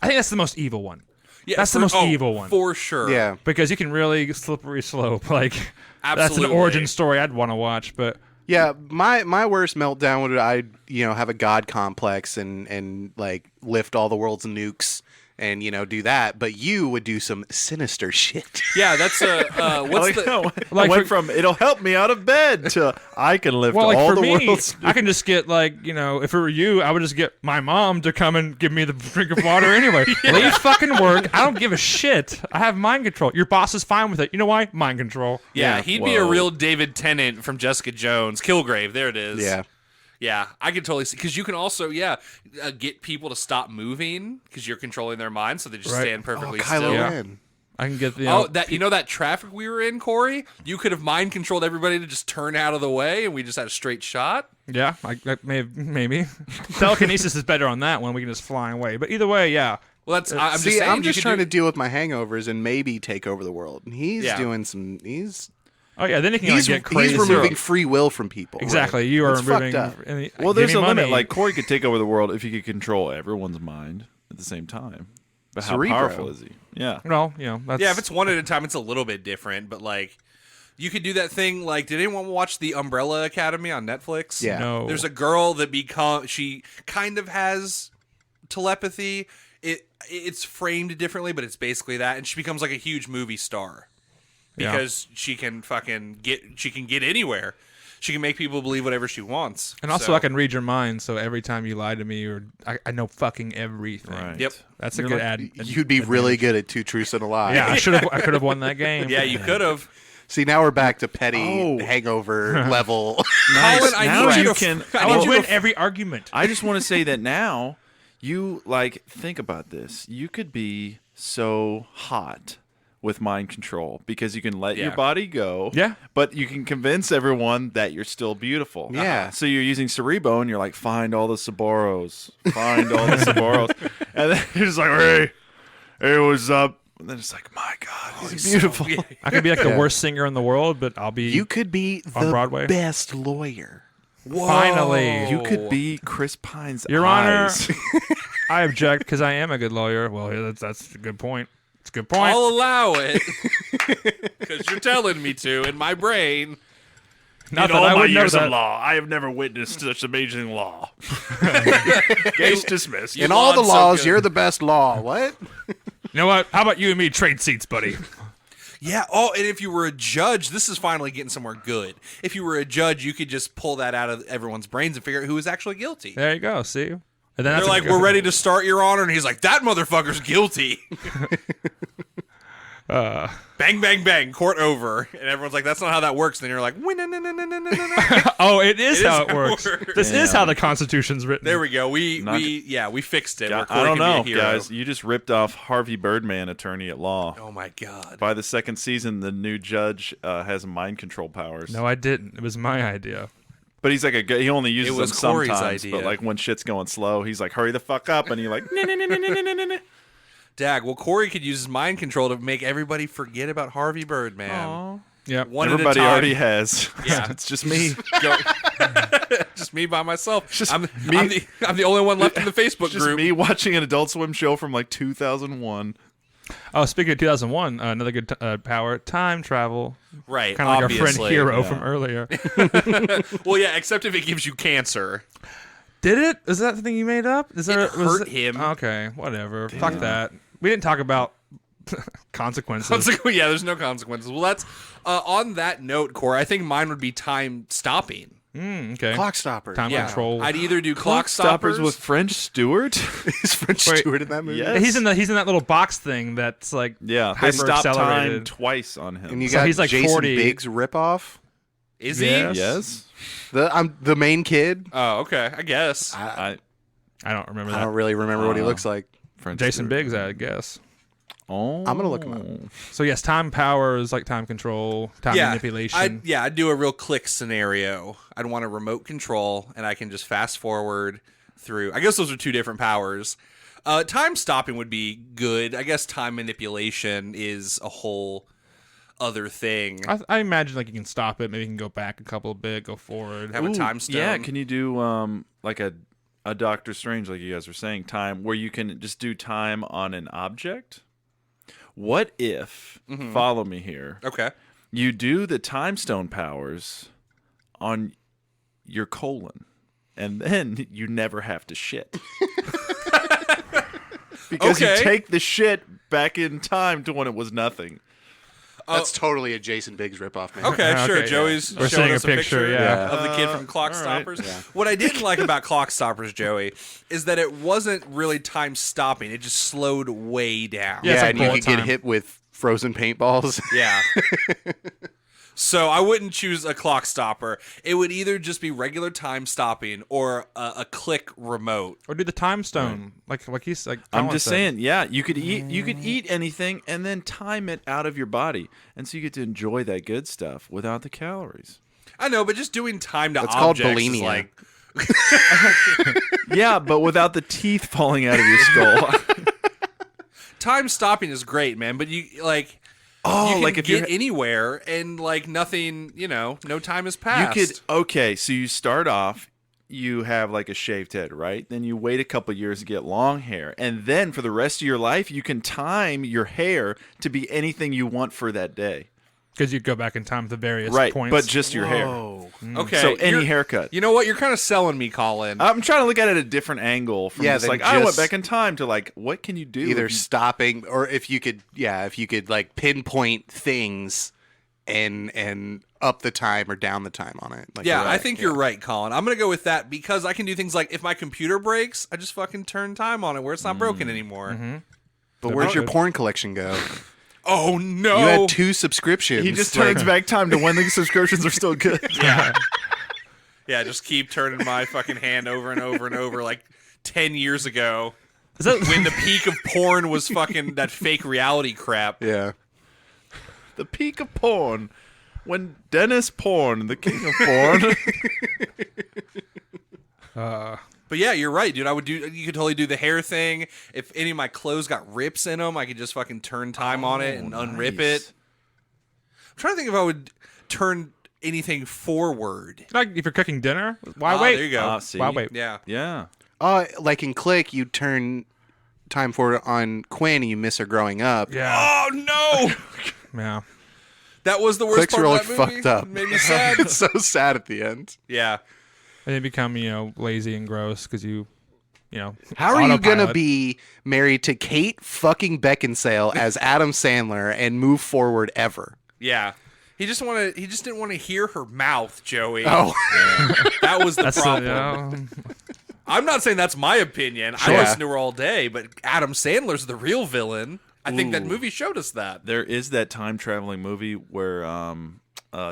I think that's the most evil one. Yeah, That's the most evil one. for sure. Yeah. Because you can really slippery slope. Like, that's Absolutely. an origin story I'd want to watch. But Yeah, my worst meltdown would I have a god complex and like lift all the world's nukes and do that, but you would do some sinister shit. Yeah, that's what's the I went from it'll help me out of bed to I can lift well, like all for the me, world's. I can just get like if it were you, I would just get my mom to come and give me the drink of water anyway. Leave fucking work. I don't give a shit. I have mind control. Your boss is fine with it. You know why? Mind control. Yeah, he'd be a Whoa. real David Tennant from Jessica Jones. Kilgrave, there it is. Yeah. Yeah, I can totally see. Because you can also, get people to stop moving because you're controlling their mind, so they just Right. stand perfectly Kylo still. Yeah. Ren. I can get the That traffic we were in, Corey? You could have mind controlled everybody to just turn out of the way, and we just had a straight shot. yeah. Maybe telekinesis is better on that one. We can just fly away. But either way, yeah. Well, that's I'm See, just saying. I'm you just could trying do- to deal with my hangovers and maybe take over the world. And he's Yeah. doing some. He's Oh yeah. Then it can like, get crazy. removing free will from people. Exactly. You are It's removing. fucked up. Well, there's give a me limit. money. Like Corey could take over the world if he could control everyone's mind at the same time. But how Cerebro. powerful is he? Yeah. well, that's Yeah, if it's one at a time, it's a little bit different. But like, you could do that thing. Like, did anyone watch the Umbrella Academy on Netflix? Yeah. no. There's a girl that she kind of has telepathy. It's framed differently, but it's basically that, and she becomes like a huge movie star. because she can get anywhere. She can make people believe whatever she wants. And also, I can read your mind, so every time you lie to me, or I know fucking everything. Right. Yep. That's a good ad. You'd be really good at 2 truths and a lie. Yeah, I could have won that game. Yeah, you could have. See, now we're back to petty hangover level. Colin, I Now need you you to. can- I would win every argument. I just want to say that now you think about this. You could be so hot with mind control because you can let your body go. Yeah. But you can convince everyone that you're still beautiful. Yeah. So you're using Cerebo and you're like, find all the Saboros. Find all the Saboros. And then you're just like, hey, what's up? And then it's like, my God, he's beautiful. So, I could be like the worst singer in the world, but I'll be. You could be on the Broadway. best lawyer. Finally. You could be Chris Pine's Your Honor, eyes. I object because I am a good lawyer. Well, that's a good point. It's a good point. I'll allow it because you're telling me to in my brain. Not that I would know that. law, I have never witnessed such amazing law. Case dismissed. In all the laws, you're the best law. What? You know what? How about you and me trade seats, buddy? Yeah. Oh, and if you were a judge, this is finally getting somewhere good. If you were a judge, you could just pull that out of everyone's brains and figure out who is actually guilty. There you go. See? And then They're that's like, we're ready to start, Your Honor. And he's like, that motherfucker's guilty. Bang, bang, bang. Court over. And everyone's like, that's not how that works. And then you're like, Oh, it is how it works. works. This is how the Constitution's written. there we go. We fixed it. Where I don't Corey can know, be a hero. guys. You just ripped off Harvey Birdman, attorney at law. Oh, my God. By the second season, the new judge has mind control powers. No, I didn't. It was my idea. But he's like he only uses It was them Corey's sometimes. idea. But like when shit's going slow, he's like, hurry the fuck up. And you're like, Dag, well, Corey could use his mind control to make everybody forget about Harvey Birdman. Yep. One everybody at a time. already has. Yeah. It's just me. Just me by myself. Just I'm me. I'm the only one left in the Facebook Just group. me watching an Adult Swim show from like 2001. Oh, speaking of 2001, another good power, time travel. Right, Kind of like obviously. our friend Hero yeah. from earlier. Well, yeah, except if it gives you cancer. Did it? Is that the thing you made up? Is there? It hurt him. Okay, whatever. Fuck that. We didn't talk about consequences. Yeah, there's no consequences. Well, that's on that note, Corey. I think mine would be time stopping. Okay. Clock stopper. Time Yeah, control. I'd either do clock stoppers with French Stewart. Is French Wait. Stewart in that movie? Yeah. He's in that little box thing that's like Yeah, they hyper stopped time accelerated. twice on him. And you So got he's like Jason 40. Biggs ripoff. Is Yes. he? Yes. I'm the main kid. Oh, okay. I guess. I I don't remember I that. don't really remember what he looks like. French Jason Stewart. Biggs, I guess. Oh, I'm gonna look him up. So yes, time powers like time control, time manipulation. I'd do a real click scenario. I'd want a remote control, and I can just fast forward through. I guess those are two different powers. Time stopping would be good. I guess time manipulation is a whole other thing. I imagine like you can stop it. Maybe you can go back a couple bit, go forward. Have a time stone. Yeah, can you do like a Doctor Strange, like you guys were saying, time where you can just do time on an object? What if, follow me here, Okay. you do the time stone powers on your colon, and then you never have to shit. Because Okay. you take the shit back in time to when it was nothing. That's totally a Jason Biggs ripoff, man. Okay, Okay, sure. yeah. Joey's We're showing seeing a us picture, yeah. of the kid from Clock all right. Stoppers. What I didn't like about Clock Stoppers, Joey, is that it wasn't really time stopping. It just slowed way down. Yeah, it's Yeah, like and you bullet could get time. hit with frozen paintballs. Yeah. So I wouldn't choose a clock stopper. It would either just be regular time stopping or a click remote. Or do the time stone, like he's like. I'm Colin just said. saying, yeah, you could eat anything and then time it out of your body, and so you get to enjoy that good stuff without the calories. I know, but just doing time to That's called objects is bulimia. like Yeah, but without the teeth falling out of your skull. time stopping is great, man. But you like. Oh, you can like if get you anywhere and like nothing, no time has you passed. could okay, so you start off, you have like a shaved head, right? Then you wait a couple years to get long hair, and then for the rest of your life, you can time your hair to be anything you want for that day. Because you go back in time to various Right, points. but just your hair. Okay, So any you're- haircut. You know what? You're kind of selling me, Colin. I'm trying to look at it at a different angle from Yeah, just then like I went just- back in time to like what can you do? Either if you- stopping or if you could like pinpoint things and up the time or down the time on it. Like Yeah, you're I right. think you're right, Colin. I'm going to go with that because I can do things like if my computer breaks, I just fucking turn time on it where it's not broken anymore. But where'd your porn collection go? Oh, no. You had 2 subscriptions. He just turns back time to when the subscriptions are still good. Yeah. Yeah, just keep turning my fucking hand over and over and over like 10 years ago when the peak of porn was fucking that fake reality crap. Yeah. The peak of porn. When Dennis Porn, the king of porn. But yeah, you're right, dude. You could totally do the hair thing. If any of my clothes got rips in them, I could just fucking turn time on it and unrip it. I'm trying to think if I would turn anything forward. Like if you're cooking dinner, why Ah, wait? there you go. See? Why wait? Yeah. Yeah. Like in Click, you turn time forward on Quinn and you miss her growing up. Yeah. Oh, no! Yeah. That was the worst Click's part really of that movie. fucked up. It made me sad. It's so sad at the end. Yeah. And they become, lazy and gross because you How are you gonna autopilot. be married to Kate fucking Beckinsale as Adam Sandler and move forward ever? Yeah. He just didn't want to hear her mouth, Joey. Oh, That was the That's problem. I'm not saying that's my opinion. Sure. I listen to her all day, but Adam Sandler's the real villain. I think that movie showed us that. There is that time traveling movie where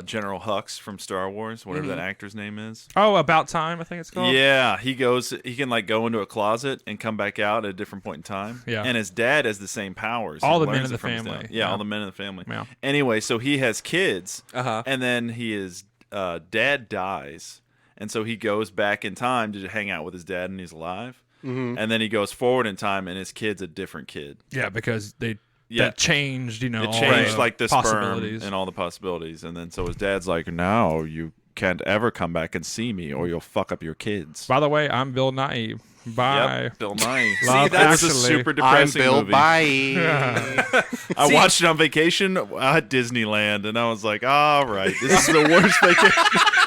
General Hux from Star Wars, whatever that actor's name is. Oh, About Time, I think it's called. Yeah, he can like go into a closet and come back out at a different point in time. Yeah. And his dad has the same powers. All He the men learns in it the from his family. dad. Yeah, Yeah. all the men in the family. Yeah. Anyway, so he has kids, Uh-huh. and then his dad dies, and so he goes back in time to hang out with his dad, and he's alive. Mm-hmm. And then he goes forward in time, and his kid's a different kid. Yeah, because Yeah. that changed, It all changed the like the sperm possibilities. and all the possibilities, and then so his dad's like, "Now you can't ever come back and see me, or you'll fuck up your kids." By the way, I'm Bill Nye. Bye. Yep, Bill Nye. Love that was a Actually. super I'm depressing Bill. movie. Bye. I watched it on vacation at Disneyland, and I was like, "All right, this is the worst vacation.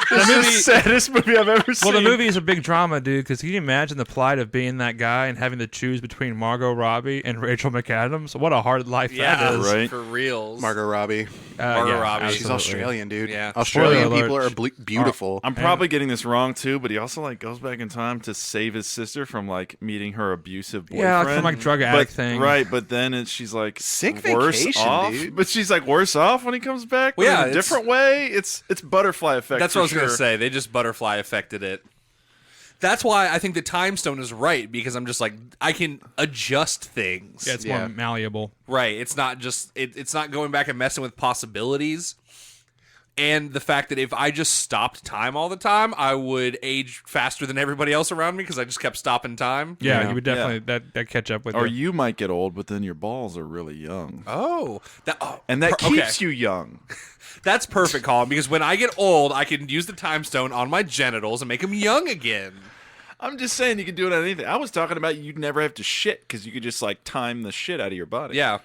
This is the saddest movie I've ever seen." Well, the movie is a big drama, dude, because can you imagine the plight of being that guy and having to choose between Margot Robbie and Rachel McAdams? What a hard life that is. right. For reals. Margot Robbie. Margot Robbie. She's absolutely. Australian, dude. Yeah. Australian Spoiler people alert. are beautiful. I'm probably getting this wrong too, but he also like goes back in time to save his sister from like meeting her abusive boyfriend. Yeah, like from like drug addict thing. Right, but then she's like Sick worse vacation, off. dude. But she's like worse off when he comes back. Well, but yeah, in a it's- different way. It's butterfly effect. That's for what I was going sure. to say. They just butterfly affected it. That's why I think the time stone is right, because I'm just like, I can adjust things. Yeah, it's Yeah. more malleable. Right. It's not just it's not going back and messing with possibilities. And the fact that if I just stopped time all the time, I would age faster than everybody else around me because I just kept stopping time. Yeah, Yeah. you would definitely that catch up with Or you. you might get old, but then your balls are really young. Oh, And that okay. keeps you young. That's perfect, Colin, because when I get old, I can use the time stone on my genitals and make them young again. I'm just saying you can do it on anything. I was talking about you'd never have to shit because you could just like time the shit out of your body. Yeah.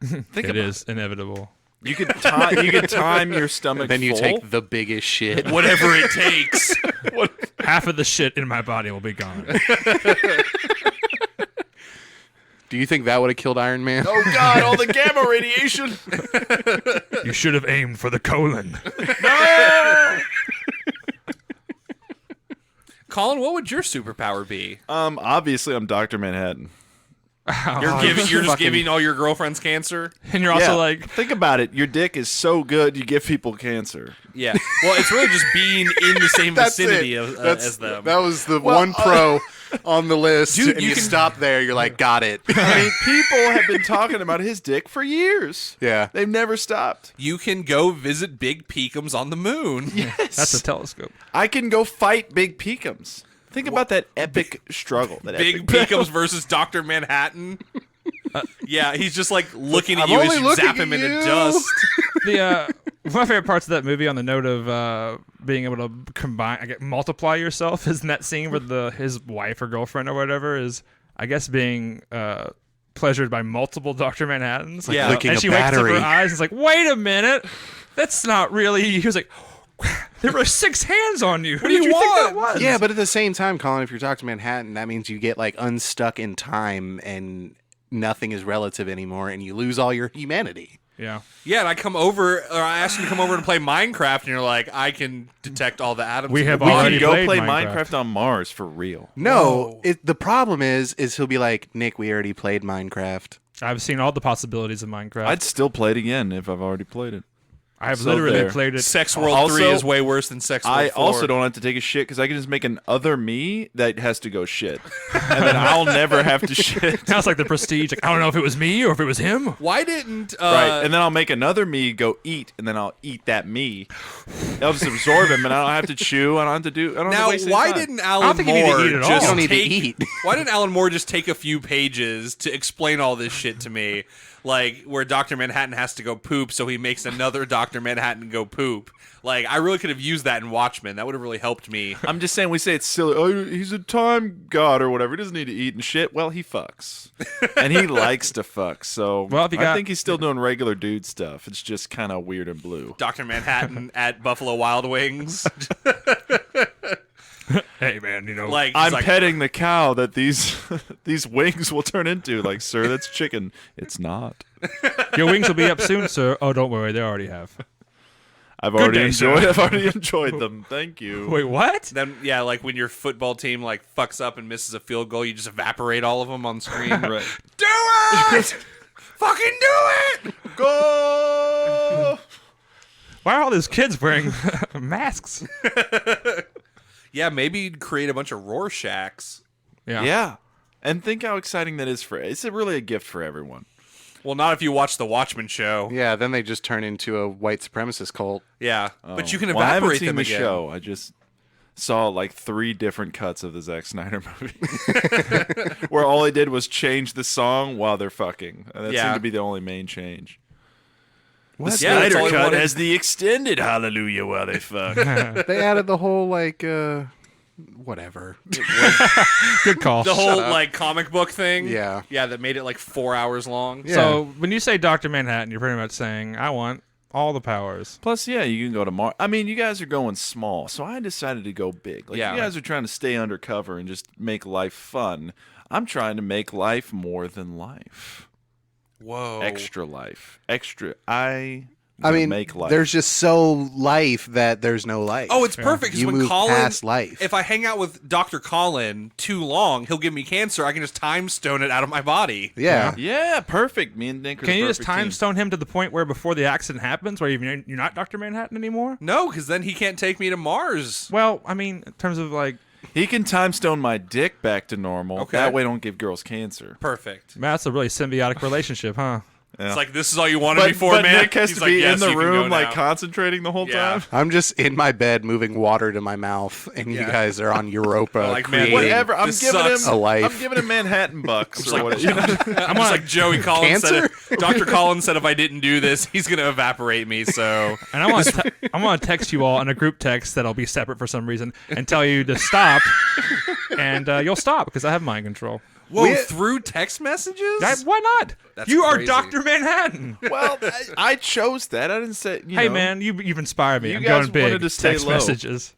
Think It about is inevitable. You could time your stomach. Then you full. take the biggest shit. Whatever it takes. Half of the shit in my body will be gone. Do you think that would have killed Iron Man? Oh God! All the gamma radiation. You should have aimed for the colon. Colin, what would your superpower be? Obviously, I'm Dr. Manhattan. You're just giving all your girlfriends cancer? And you're also Yeah, like, think about it. Your dick is so good, you give people cancer. Yeah. Well, it's really just being in the same That's vicinity it. as them. That was the one pro on the list. Dude, and you you can- stop there. You're like, got it. I mean, people have been talking about his dick for years. Yeah. They've never stopped. You can go visit Big Peekums on the moon. Yes. that's a telescope. I can go fight Big Peekums. Think about that epic struggle. That Big epic Peekums versus Dr. Manhattan. Yeah, he's just like looking at I'm you as only you looking zap him at into you. dust. The one of my favorite parts of that movie, on the note of being able to multiply yourself, is in that scene where his wife or girlfriend or whatever is, I guess, being pleasured by multiple Dr. Manhattans. Yeah. Licking and a she wakes up battery. her eyes and is like, "Wait a minute, that's not really." He was like, "There were 6 hands on you. What do you did you think that want?" was?" Yeah, but at the same time, Colin, if you're Dr. Manhattan, that means you get like unstuck in time and nothing is relative anymore and you lose all your humanity. Yeah. Yeah, and I come over, or I ask you to come over and play Minecraft, and you're like, I can detect all the atoms. We in the have world. We already can go played play Minecraft. Minecraft on Mars for real. No, the problem is he'll be like, Nick, we already played Minecraft. I've seen all the possibilities of Minecraft. I'd still play it again if I've already played it. I have so literally there. played it. Sex World Also, 3 is way worse than Sex World 4. I also don't have to take a shit because I can just make an other me that has to go shit, and then I'll never have to shit. Sounds like the Prestige. Like, I don't know if it was me or if it was him. Why didn't... Right, and then I'll make another me go eat, and then I'll eat that me. I'll just absorb him, and I don't have to chew. I don't have to do. I don't have now, to waste any why time. didn't I Alan don't think you need to Moore eat at all. just You don't need to take... eat. Why didn't Alan Moore just take a few pages to explain all this shit to me? Like, where Dr. Manhattan has to go poop, so he makes another Dr. Manhattan go poop. Like, I really could have used that in Watchmen. That would have really helped me. I'm just saying, we say it's silly. Oh, he's a time god or whatever. He doesn't need to eat and shit. Well, he fucks, and he likes to fuck. So, Well, if you got- I think he's still doing regular dude stuff. It's just kind of weird and blue. Dr. Manhattan at Buffalo Wild Wings. Hey, man, you know. Like, he's I'm like, petting the cow that these these wings will turn into. Like, sir, that's chicken. It's not. Your wings will be up soon, sir. Oh, don't worry. They already have. I've already day, sir. enjoyed. I've already enjoyed them. Thank you. Wait, what? Then, yeah, like when your football team like fucks up and misses a field goal, you just evaporate all of them on screen. Right. Do it! Fucking do it! Go. Why are all these kids wearing masks? Yeah, maybe create a bunch of Rorschachs. Yeah. And think how exciting that is for. It's really a gift for everyone. Well, not if you watch the Watchmen show. Yeah, then they just turn into a white supremacist cult. Yeah, but you can Well, I haven't evaporate seen them the again. show. I just saw like 3 different cuts of the Zack Snyder movie, where all they did was change the song while they're fucking. And that Yeah. seemed to be the only main change. The Yeah, that's Snyder all he cut wanted. has the extended hallelujah while they fuck. They added the whole like whatever. Good call. The whole like comic book thing. Yeah. yeah, that made it like 4 hours long. Yeah. So when you say Dr. Manhattan, you're pretty much saying, I want all the powers. Plus, yeah, you can go to Mars. I mean, you guys are going small, so I decided to go big. Like, Yeah. you guys are trying to stay undercover and just make life fun. I'm trying to make life more than life. Whoa. Extra life. Extra. I mean, make life. there's just so life that there's no life. Oh, it's perfect because You when move Colin, past life. if I hang out with Dr. Colin too long, he'll give me cancer. I can just time stone it out of my body. yeah. Yeah, perfect. Me and Nick are Can the you just perfect time team. stone him to the point where before the accident happens, where you're not Dr. Manhattan anymore? No, because then he can't take me to Mars. Well, I mean, in terms of like, He can time stone my dick back to normal. Okay. That way, I don't give girls cancer. Perfect. man, that's a really symbiotic relationship, huh? Yeah. It's like, this is all you wanted me for, but man. Nick has He's to like, be yes, in the you can go room, like now. concentrating the whole Yeah. time. I'm just in my bed moving water to my mouth, and you Yeah. guys are on Europa Like, man, creating Whatever. I'm This giving sucks. him A life. I'm giving him Manhattan bucks or like, whatever. I'm just like Joey Collins said. Cancer? Dr. Collins said if I didn't do this, he's going to evaporate me. So And I want to text you all in a group text that'll be separate for some reason and tell you to stop, and you'll stop because I have mind control. whoa, through text messages? Why not? That's you are crazy. Dr. Manhattan. Well, I chose that. I didn't say. Hey, man, you've inspired me. You I'm guys going big. wanted to stay Text low. messages.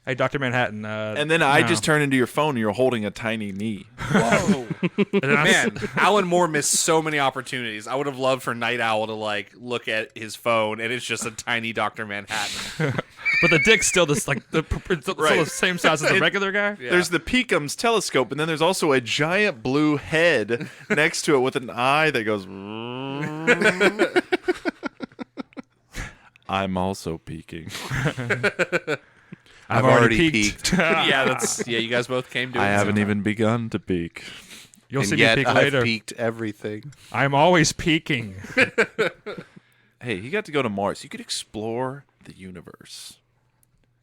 Hey, Dr. Manhattan. And then I no. just turn into your phone and you're holding a tiny knee. Whoa. And then I- Man, Alan Moore missed so many opportunities. I would have loved for Night Owl to like look at his phone and it's just a tiny Dr. Manhattan. but the dick's still this like it's still Right. the same size as the regular guy. Yeah. There's the Peekums telescope, and then there's also a giant blue head next to it with an eye that goes. I'm also peeking. I've already peaked. Yeah, you guys both came to it. I haven't even begun to peak. You'll and see yet me peak I've later. peaked everything. I'm always peaking. Hey, he got to go to Mars. You could explore the universe.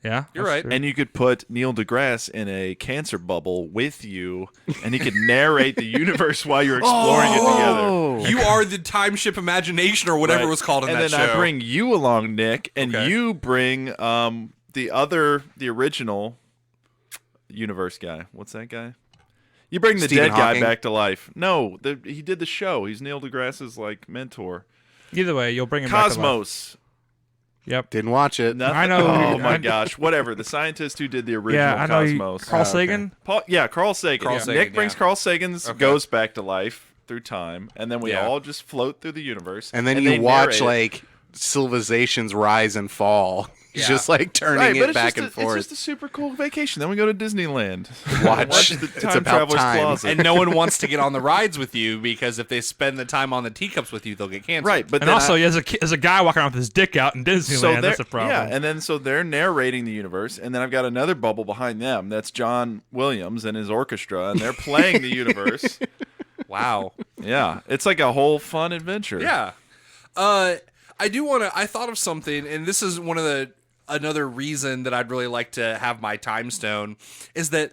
Yeah, You're that's right. true. And you could put Neil deGrasse in a cancer bubble with you, and he could narrate the universe while you're exploring it together. You are the time ship imagination or whatever Right. it was called in and that then show. I bring you along, Nick, and Okay. you bring the original universe guy. What's that guy? You bring the Stephen dead guy Hawking? back to life. No, he did the show. He's Neil deGrasse's like mentor. Either way, you'll bring him back to life. Cosmos. Yep. Didn't watch it. Nothing. I know. Oh my I- gosh! Whatever. The scientist who did the original Yeah, I know. Cosmos. Carl Sagan. Carl Sagan. Carl Sagan, Nick brings yeah. Carl Sagan's Okay. goes back to life. through time, and then we Yeah. all just float through the universe. And then they you watch narrate it. like civilizations rise and fall. Yeah. Just like turning Right, but it back and It's forth. just a super cool vacation. Then we go to Disneyland. Watch. the It's time about traveler's time. closet. And no one wants to get on the rides with you because if they spend the time on the teacups with you, they'll get cancer. Right, but And then also, as a guy walking around with his dick out in Disneyland, they're- that's a problem. Yeah, and then so they're narrating the universe, and then I've got another bubble behind them. That's John Williams and his orchestra, and they're playing the universe. Wow. Yeah, it's like a whole fun adventure. Yeah. I do want to. I thought of something, and this is another reason that I'd really like to have my time stone is that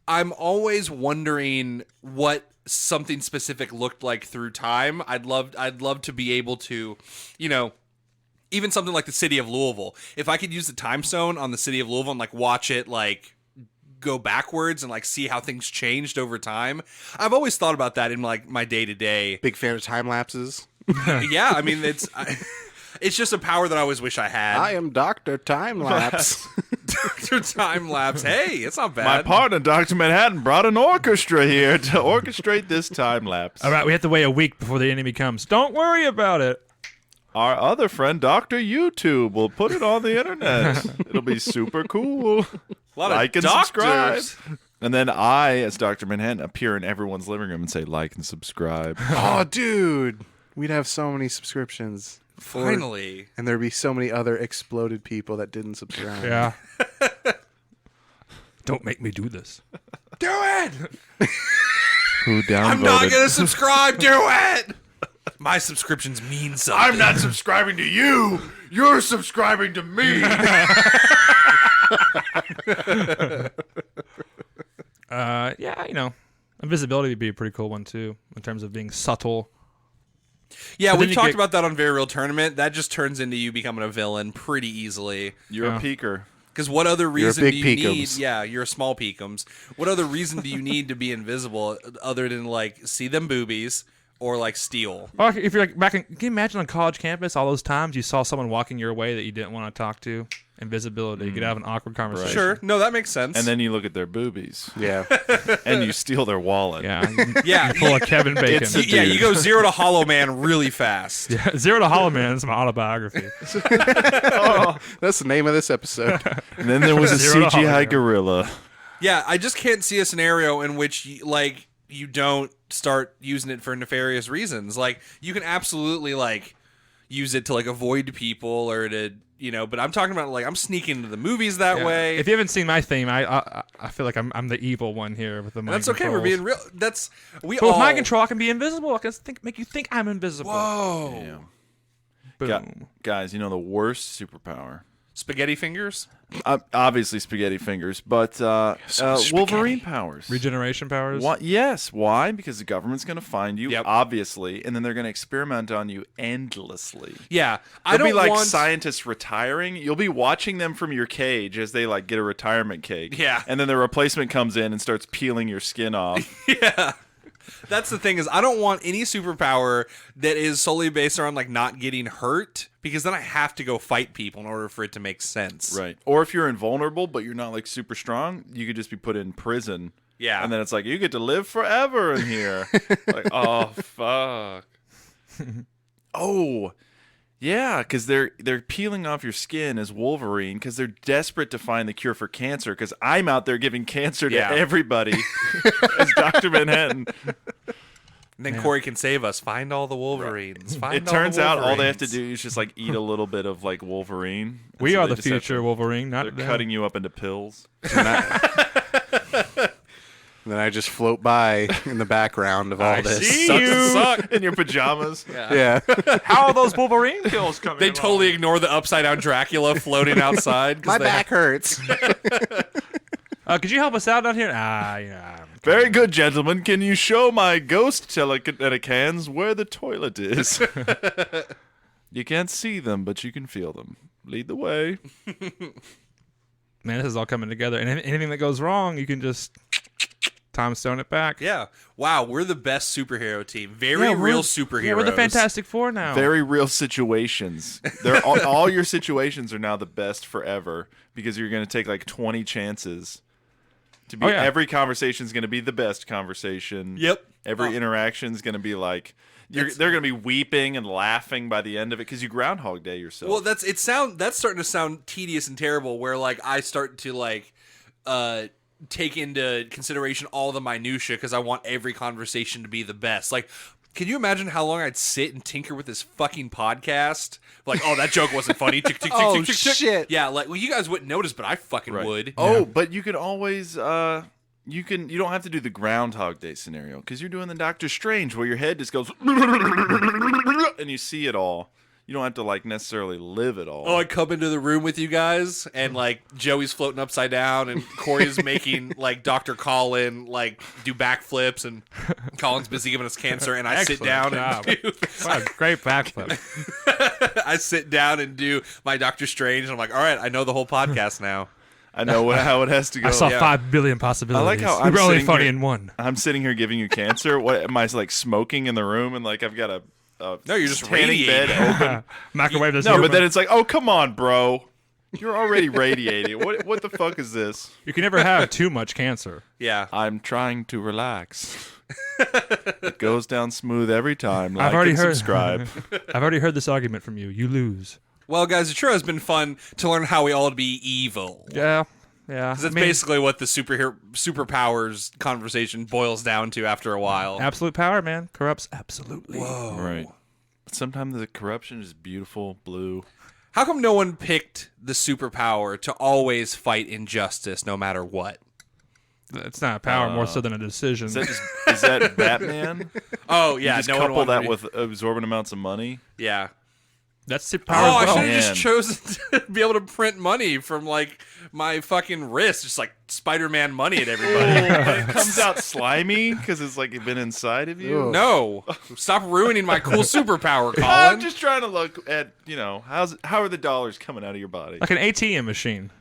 I'm always wondering what something specific looked like through time. I'd love to be able to, even something like the city of Louisville. If I could use the time stone on the city of Louisville and like watch it like go backwards and like see how things changed over time. I've always thought about that in like my day to day. Big fan of time lapses. Yeah, I mean it's just a power that I always wish I had. I am Dr. Time Lapse. Dr. Time Lapse. Hey, it's not bad. My partner, Dr. Manhattan, brought an orchestra here to orchestrate this time lapse. All right, we have to wait a week before the enemy comes. Don't worry about it. Our other friend, Dr. YouTube, will put it on the internet. It'll be super cool. A lot Like of and doctors. subscribe. And then I, as Dr. Manhattan, appear in everyone's living room and say, like and subscribe. Oh, dude. We'd have so many subscriptions. Finally. And there'd be so many other exploded people that didn't subscribe. Yeah. Don't make me do this. Do it. Who downvoted? I'm not going to subscribe. Do it. My subscriptions mean something. I'm not subscribing to you. You're subscribing to me. Yeah, invisibility would be a pretty cool one too, in terms of being subtle. Yeah, But we've then you talked get- about that on Very Real Tournament. That just turns into you becoming a villain pretty easily. You're Yeah. a peeker. Because what other You're a reason big do you need? Peekums. Yeah, you're a small Peekums. What other reason do you need to be invisible other than like see them boobies or like steal? Or if you're like can you imagine on college campus all those times you saw someone walking your way that you didn't want to talk to? Invisibility, you could have an awkward conversation. Sure, no, that makes sense. And then you look at their boobies. Yeah. And you steal their wallet. Yeah, yeah, pull a Kevin Bacon. It's a yeah, dude. you go 0 to Hollow Man really fast. Yeah, Zero to Hollow Man is my autobiography. That's the name of this episode. And then there was a Zero to CGI hologram. gorilla. Yeah, I just can't see a scenario in which you don't start using it for nefarious reasons. Like you can absolutely like use it to like avoid people or to but I'm talking about like I'm sneaking into the movies that Yeah. way. If you haven't seen my theme, I feel like I'm the evil one here with the mind That's okay. We're controls. being real. That's we But all. with mind control, I can be invisible. I can make you think I'm invisible. Whoa. Yeah. Boom. Guys, the worst superpower? Spaghetti fingers. Obviously spaghetti fingers, but Wolverine powers. Regeneration powers. What? Yes. Why? Because the government's going to find you, Yep. obviously, and then they're going to experiment on you endlessly. Yeah, I It'll don't be like want. scientists retiring. You'll be watching them from your cage as they like get a retirement cake. Yeah. And then the replacement comes in and starts peeling your skin off. Yeah. That's the thing is I don't want any superpower that is solely based around like not getting hurt because then I have to go fight people in order for it to make sense. Right. Or if you're invulnerable but you're not like super strong, you could just be put in prison. Yeah. And then it's like you get to live forever in here. Like, oh fuck. Oh. Yeah, because they're peeling off your skin as Wolverine because they're desperate to find the cure for cancer. Because I'm out there giving cancer to Yeah. everybody as Dr. Manhattan. And then Corey can save us. Find all the Wolverines. Find It all the turns out all they have to Wolverines. do is just like eat a little bit of like Wolverine. And We so are they the just have future to- Wolverine, not They're them. cutting you up into pills. And then I just float by in the background of all this. see Sucks you. to suck in your pajamas. Yeah. How are those Wolverine kills coming? They along? totally ignore the upside down Dracula floating outside. 'cause My they back hurts. Could you help us out down here? Yeah. Very good, gentlemen. Can you show my ghost telekinesis where the toilet is? You can't see them, but you can feel them. Lead the way. Man, this is all coming together. And anything that goes wrong, you can just time stone it back. Yeah. Wow, we're the best superhero team. Very Yeah, real superheroes. Yeah, we're the Fantastic Four now. Very real situations. They're all your situations are now the best forever because you're going to take like 20 chances. To be every conversation is going to be the best conversation. Yep. Every interaction is going to be like they're going to be weeping and laughing by the end of it because you Groundhog Day yourself. Well, that's starting to sound tedious and terrible. Where like I start to like take into consideration all the minutia because I want every conversation to be the best. Like, can you imagine how long I'd sit and tinker with this fucking podcast? Like, oh, that joke wasn't funny. Tick, tick, tick, Oh, tick, tick, tick. shit. Yeah, like, well, you guys wouldn't notice, but I fucking would. Oh, but you can always you don't have to do the Groundhog Day scenario because you're doing the Doctor Strange where your head just goes and you see it all. You don't have to like necessarily live it all. Oh, I come into the room with you guys, and like Joey's floating upside down, and Corey's making like Dr. Colin like do backflips, and Colin's busy giving us cancer, and I sit down and do. What a great backflip. I sit down and do my Doctor Strange, and I'm like, all right, I know the whole podcast now. I know how it has to go. I saw 5 billion possibilities. I like how we I'm were only sitting funny here- in one. I'm sitting here giving you cancer. What am I like smoking in the room and like I've got a No, you're just tanning bed radiating. open? Microwave this. No, but then it's like, oh come on, bro, you're already radiating. What the fuck is this? you can never have too much cancer. Yeah. I'm trying to relax. It goes down smooth every time. Like I've already and heard. subscribe. I've already heard this argument from you. You lose. Well, guys, it sure has been fun to learn how we all to be evil. Yeah. Because that's basically what the superpowers conversation boils down to after a while. Absolute power, man. Corrupts absolutely. Whoa. Right. But sometimes the corruption is beautiful, blue. How come no one picked the superpower to always fight injustice no matter what? It's not a power more so than a decision. Is that Batman? Oh, yeah. Just no one couple wanted that to- with absorbent amounts of money. Yeah. That's the Oh, power. I as should well. have just Man. chosen to be able to print money from, like, my fucking wrist. Just, like, Spider-Man money at everybody. But it comes out slimy because it's like been inside of you. Ugh. No. Stop ruining my cool superpower, I'm Colin. just trying to look at, how are the dollars coming out of your body? Like an ATM machine.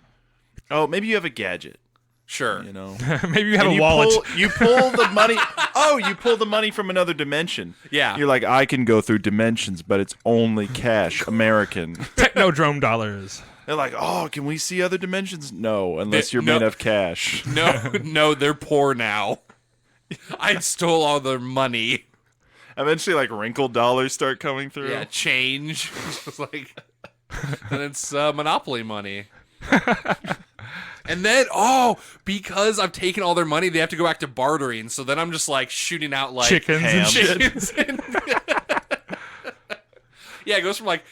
Oh, maybe you have a gadget, Sure. Maybe you have And a you wallet. you pull the money. Oh, you pull the money from another dimension. Yeah. You're like, I can go through dimensions, but it's only cash, American. Technodrome dollars. They're like, oh, can we see other dimensions? No, unless you're No. made of cash. No, they're poor now. I stole all their money. Eventually, like wrinkled dollars start coming through. Yeah, change. It's like, and it's Monopoly money. And then, because I've taken all their money, they have to go back to bartering. So then I'm just like shooting out like Chickens and ham. shit. chickens. Yeah, it goes from like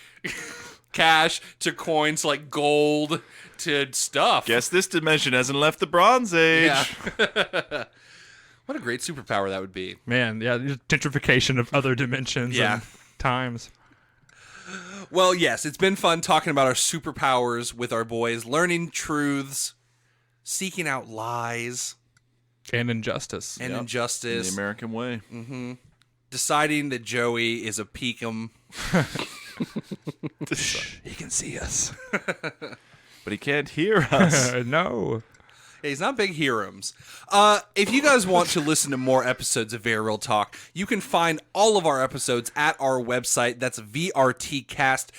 cash to coins to like gold to stuff. Guess this dimension hasn't left the Bronze Age. Yeah. What a great superpower that would be. Man, yeah, just gentrification of other dimensions Yeah. and times. Well, yes, it's been fun talking about our superpowers with our boys, learning truths, seeking out lies And injustice. and The injustice, American way. deciding that Joey is a Peekum. He can see us. But he can't hear us. No. Yeah, he's not big heroes. If you guys want to listen to more episodes of Very Real Talk, you can find all of our episodes at our website. That's vrtcast.com.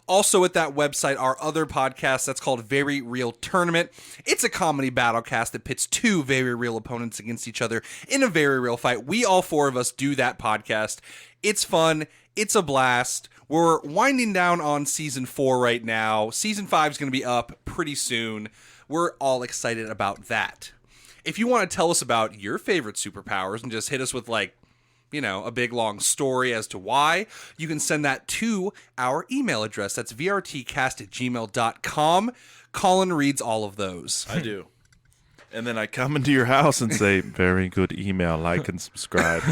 Also at that website, our other podcast that's called Very Real Tournament. It's a comedy battle cast that pits two very real opponents against each other in a very real fight. We all four of us do that podcast. It's fun. It's a blast. We're winding down on season 4 right now. Season 5 is going to be up pretty soon. We're all excited about that. If you want to tell us about your favorite superpowers and just hit us with like, a big long story as to why, you can send that to our email address. That's vrtcast@gmail.com. Colin reads all of those. I do. And then I come into your house and say, very good email, like and subscribe.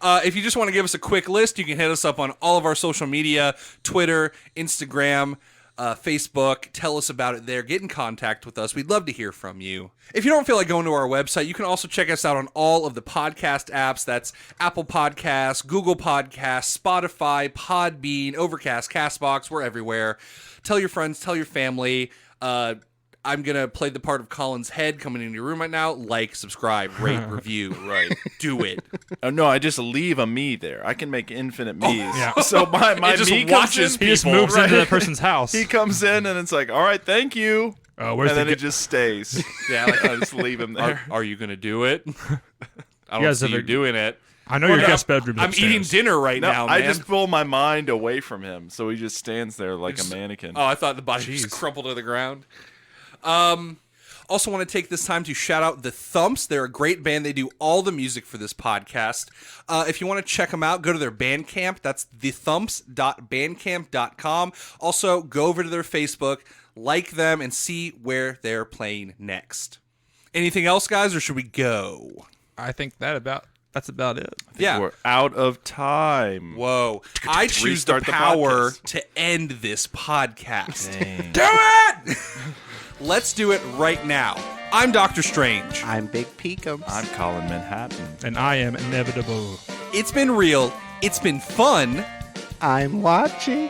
If you just want to give us a quick list, you can hit us up on all of our social media, Twitter, Instagram, Facebook. Tell us about it there. Get in contact with us. We'd love to hear from you. If you don't feel like going to our website, you can also check us out on all of the podcast apps. That's Apple Podcasts, Google Podcasts, Spotify, Podbean, Overcast, CastBox. We're everywhere. Tell your friends, tell your family. I'm going to play the part of Colin's head coming into your room right now. Like, subscribe, rate, review. Right. Do it. Oh, no, I just leave a me there. I can make infinite me's. yeah. So my It just me comes watches in. He just people, moves right. into that person's house. He comes in and it's like, all right, thank you. Where's and the then it just stays. Yeah, like, I just leave him there. are you gonna do it? I You don't guys see ever- you doing it. I know your no, guest bedroom. I'm eating dinner right No, now, I man. just pull my mind away from him, so he just stands there like a mannequin. Oh, I thought the body just crumpled to the ground. Also want to take this time to shout out The Thumps. They're a great band. They do all the music for this podcast. If you want to check them out, go to their Bandcamp. That's thethumps.bandcamp.com. Also, go over to their Facebook, like them, and see where they're playing next. Anything else, guys, or should we go? I think that's about it. Yeah. We're out of time. Whoa. I choose the Restart the power podcast. to end this podcast. Dang. Do it! Let's do it right now. I'm Dr. Strange. I'm Big Peekums. I'm Colin Manhattan. And I am inevitable. It's been real. It's been fun. I'm watching.